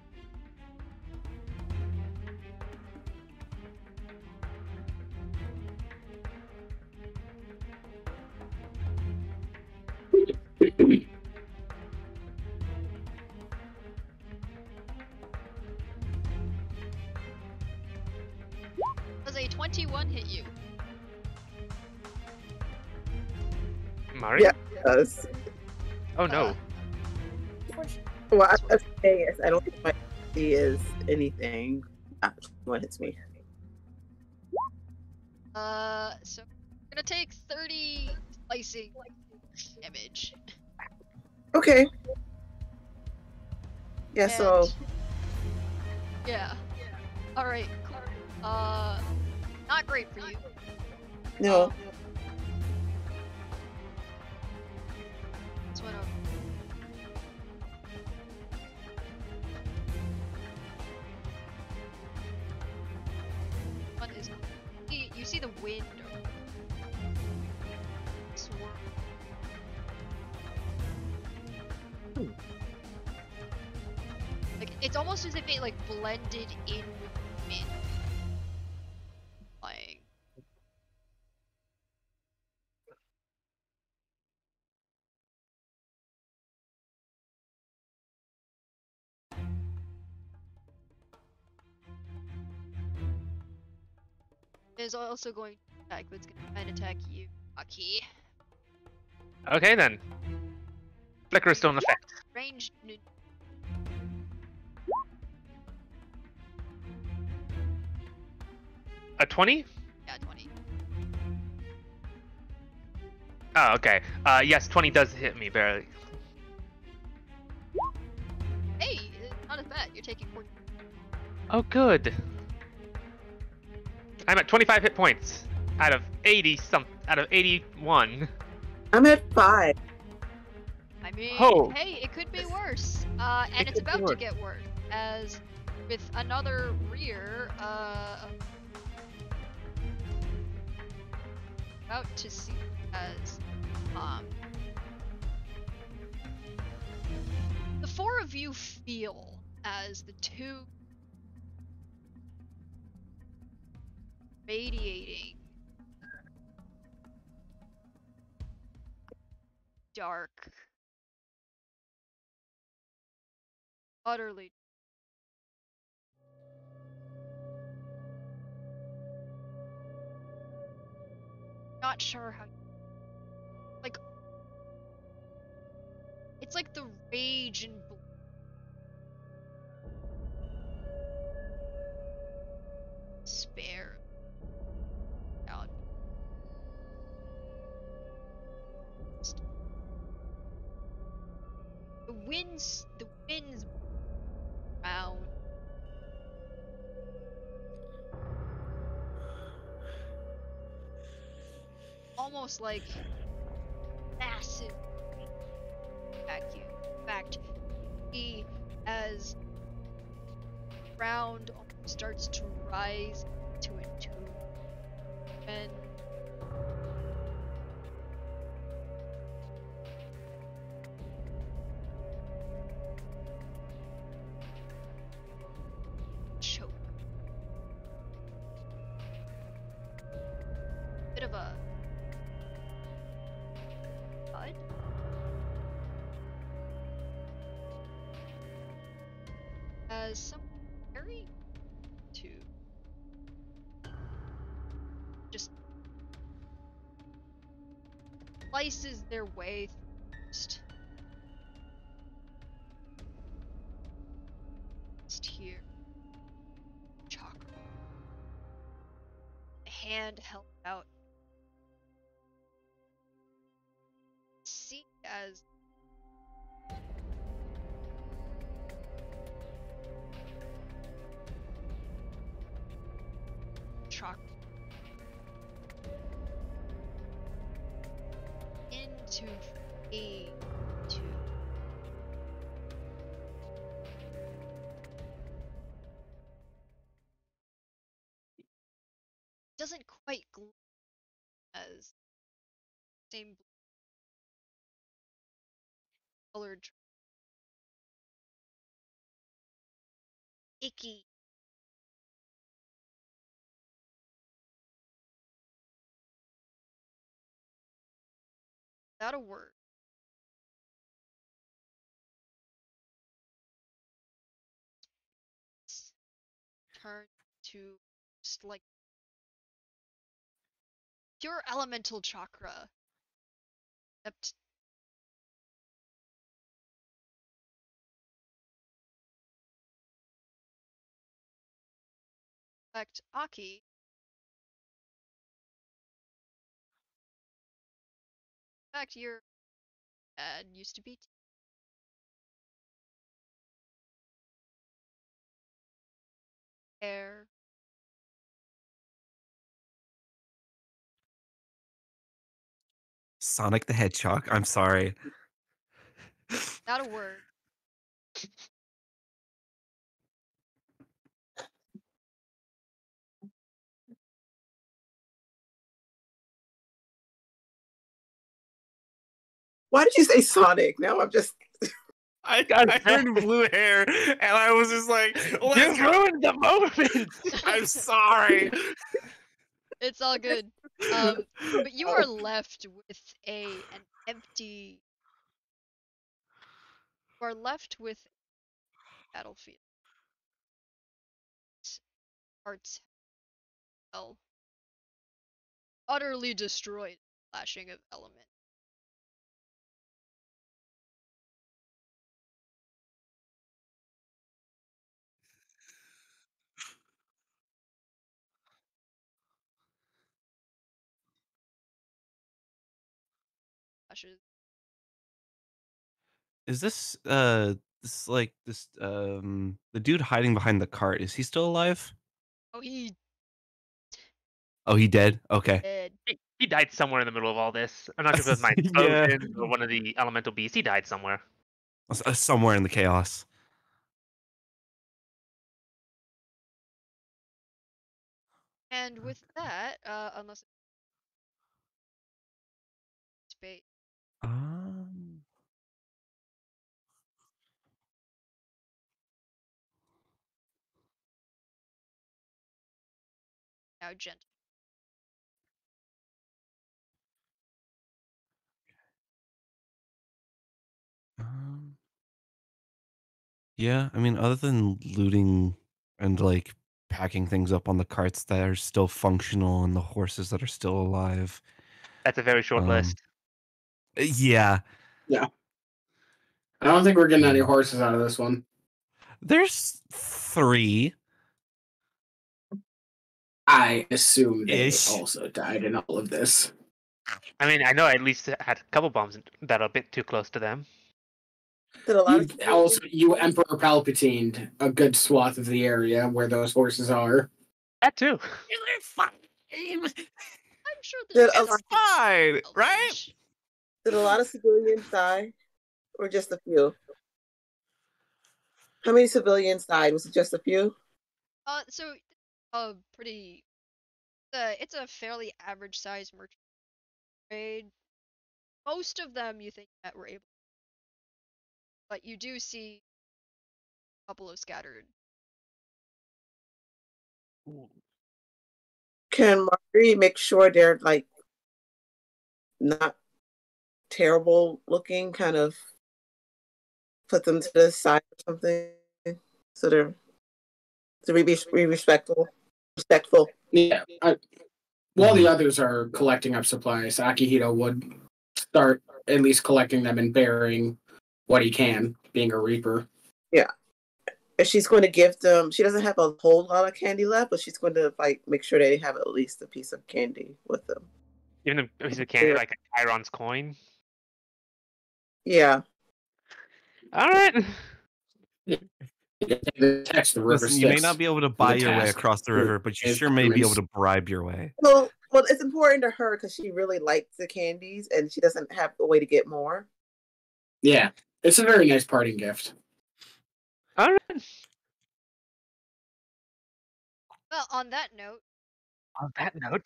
Does a 21 hit you? Mari? Yeah, it does. Oh no. Well, I was saying yes. I don't think my AC is anything. What hits me? So I'm gonna take 30 slicing damage. Okay. Yeah. And So yeah. All right. Cool. Not great for you. no. This one over. One is you see the wind swirl. Like it's almost as if it like blended in with the wind. Flying. It is also going to attack, but it's going to try and attack you, Aki. Okay then. Flicker is still in effect. Range. A 20? Yeah, 20. Oh, okay. Yes, 20 does hit me barely. Hey, not as bad. You're taking 14. Oh, good. I'm at 25 hit points out of 81. I'm at 5. I mean, Oh. hey, it could be worse. And it's could be about to worse. get worse, as with another rear, about to see as, the four of you feel as the two radiating dark, utterly not sure how, like, it's like the rage and despair out. The winds round. Almost like massive vacuum. In fact, he, as ground starts to rise to a tube, and choke. Bit of a thud. As some very to just slices their way through just here. Chakra. A hand held out. See as chakra into a to doesn't quite glow as same colored icky. Without a word. Turn to just like pure elemental chakra. Except fact, Aki. In fact, your dad used to be air. Sonic the Hedgehog. I'm sorry. Not a word. Why did you say Sonic? Now I'm just. I heard blue hair, and I was just like, You ruined the moment. I'm sorry. It's all good. But you are left with an empty. You are left with a battlefield. Parts hell. Utterly destroyed. Flashing of element. Flashes. Is this the dude hiding behind the cart, is he still alive? Oh, he Oh, he dead? Okay. dead. He died somewhere in the middle of all this. I'm not sure if it was my Yeah. explosion or one of the elemental beasts. He died somewhere. Somewhere in the chaos. And with that, unless it's bait, Um, now gentle. um, yeah, I mean, other than looting and like packing things up on the carts that are still functional and the horses that are still alive. That's a very short Um, list. yeah, Yeah. I don't think we're getting any Yeah. horses out of this one. there's 3 I assume they ish. also died in all of this. I mean, I know I at least had a couple bombs that are a bit too close to them. Did a lot of You Emperor Palpatine a good swath of the area where those horses are. That too. I'm sure Did there's a, something Fine, right? salvage. did a lot of civilians die, or just a few? How many civilians died? Was it just a few? So, pretty. It's a fairly average size merchant trade. Most of them you think that were able, but you do see a couple of scattered. Can Marjorie make sure they're like not terrible looking? Kind of put them to the side or something, so they're to be respectful. Respectful. Yeah. While the others are collecting up supplies, Akihito would start at least collecting them and burying what he can, being a reaper. Yeah. And she's going to give them. She doesn't have a whole lot of candy left, but she's going to like make sure they have at least a piece of candy with them. Even a piece of candy, like a Chiron's coin. Yeah. All right. The text the river Listen, you may Styx not be able to for buy the your way task across the for river, but you his sure may be able garments. to bribe your way. Well, it's important to her because she really likes the candies, and she doesn't have a way to get more. Yeah, it's a very nice parting gift. All right. Well, on that note, On that note,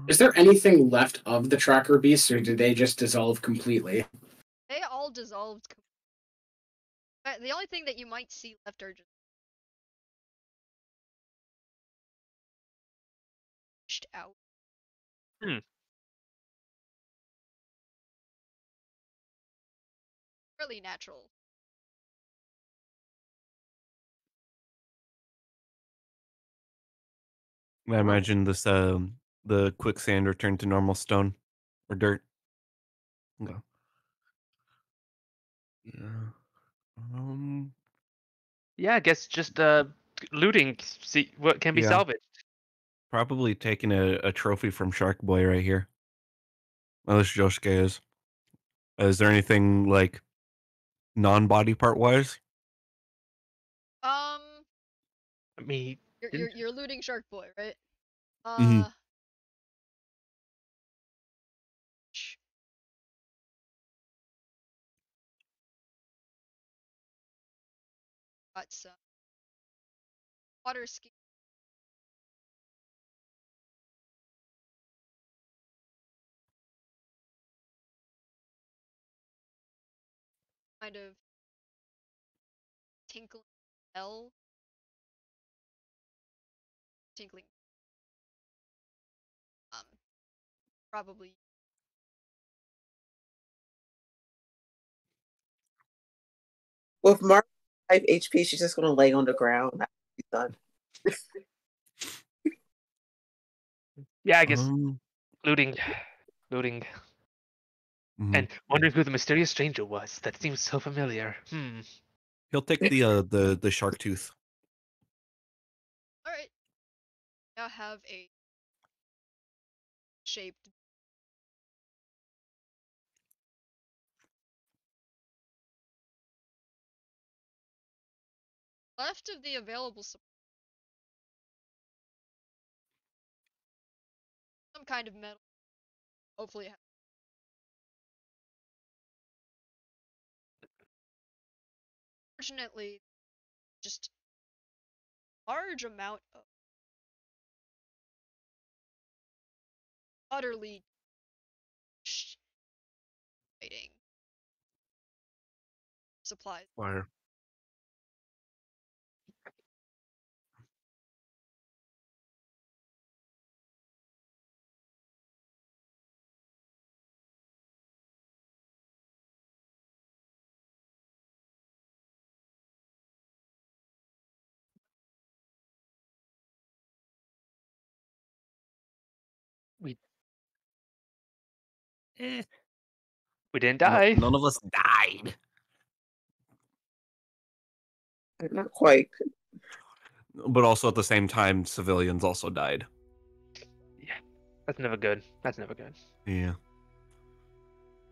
Is there anything left of the tracker beasts, or did they just dissolve completely? They all dissolved. The only thing that you might see left are just out. Hmm. Really natural. I imagine this the quicksand returned to normal stone or dirt. Okay. Yeah. Um. Yeah, I guess just looting, see what can be Yeah. salvaged. Probably taking a trophy from Shark Boy right here. Unless Josuke is. Is there anything like non-body part wise? Um, I mean, you're looting Shark Boy, right? Mhm. Sh- got some water ski. Kind of tinkling bell. Tinkling. Um, probably. With Mark 5 HP, she's just gonna lay on the ground. She's done. yeah, I guess Um. looting, looting, Mhm. and wondering who the mysterious stranger was. That seems so familiar. He'll take the shark tooth. All right. Now have a shaped. Left of the available some kind of metal. Hopefully, fortunately, just large amount of utterly fighting supplies. Fire. We we didn't No, die. none of us died. Not quite. But also at the same time, civilians also died. Yeah, that's never good. That's never good. Yeah.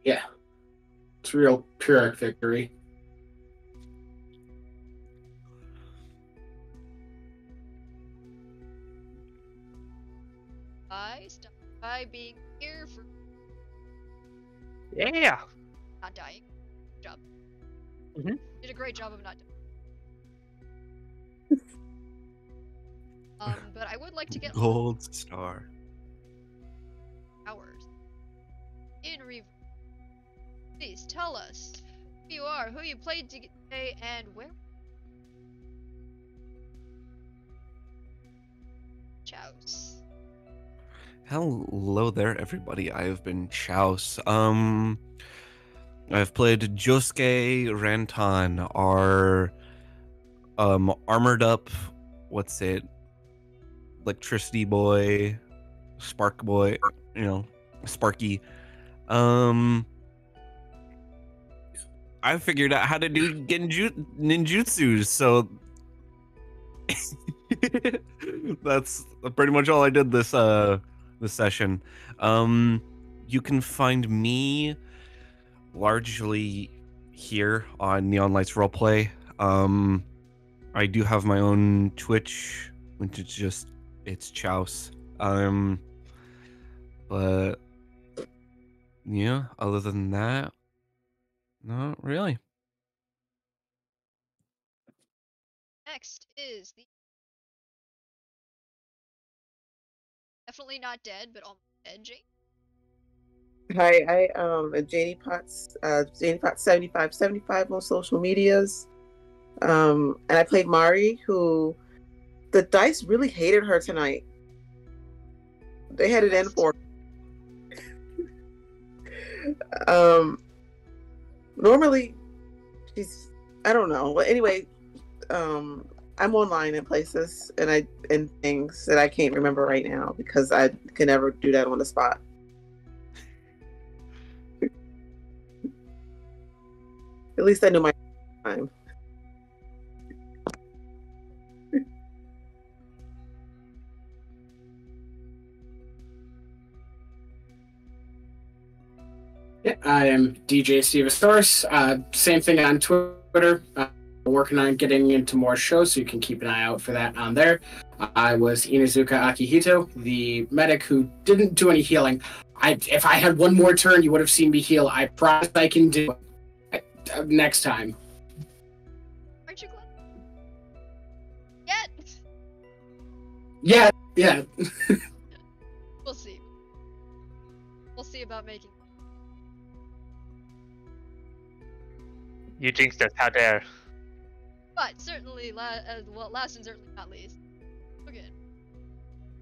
Yeah. It's real Pyrrhic victory. I stop by being here for Yeah. not dying. Good job. Mhm. Did a great job of not dying. But I would like to get on Gold star. hours in review. Please tell us who you are, who you played today, and where. Chows. Hello there, everybody. I have been Chouse. I've played Josuke Rantan, our armored up, what's it, electricity boy, spark boy, you know, Sparky. Um, I figured out how to do ninjutsu, so that's pretty much all I did this session. You can find me largely here on Neon Lights Roleplay. I do have my own Twitch, which is just it's Chouse. But yeah, other than that, not really. Next is the definitely not dead, but almost dead, Jake. Hi, Janie Potts 7575 on social medias. And I played Mari, who the dice really hated her tonight. They had it in for normally she's I don't know. But anyway, I'm online in places and things that I can't remember right now because I can never do that on the spot. At least I knew my time. Yeah, I am DJ Stevosaurus. Same thing on Twitter. Working on getting into more shows, so you can keep an eye out for that on there. I was Inuzuka Akihito, the medic who didn't do any healing. If I had one more turn, you would have seen me heal. I promise I can do it next time. Aren't you glad? Yet. Yeah. We'll see. We'll see about making. You jinxed us. How dare? But certainly, last and certainly not least, Logan.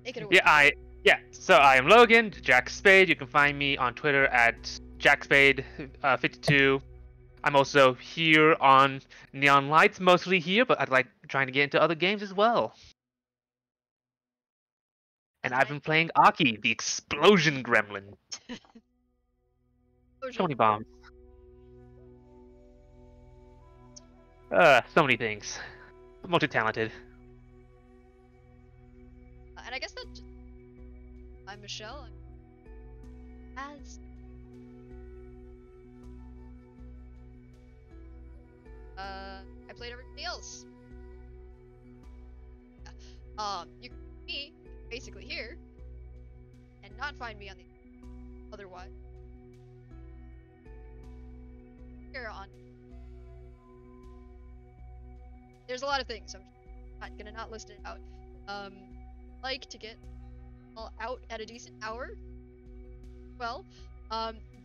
Take it away. So I am Logan, Jack Spade. You can find me on Twitter at JackSpade52. I'm also here on Neon Lights, mostly here, but I'd like trying to get into other games as well. And I've been playing Aki, the explosion gremlin. Tony bombs. So many things. Multi-talented. And I guess that. I'm Michelle. As. I played everybody else. You can find me basically here, and not find me on the otherwise. Here on. There's a lot of things. I'm not gonna not list it out. Like to get all out at a decent hour. Well,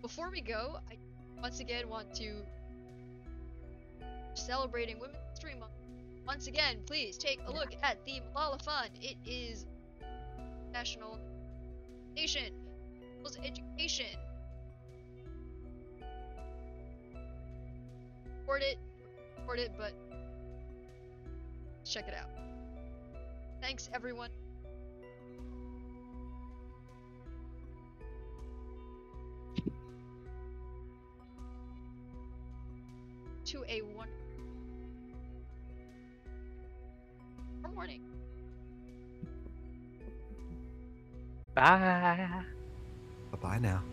before we go, I once again want to celebrating Women's History Month. Once again, please take a look at the Malala Fund. It is national nation, education. Support it, but check it out. Thanks, everyone. To a wonderful morning. Bye. Bye-bye now.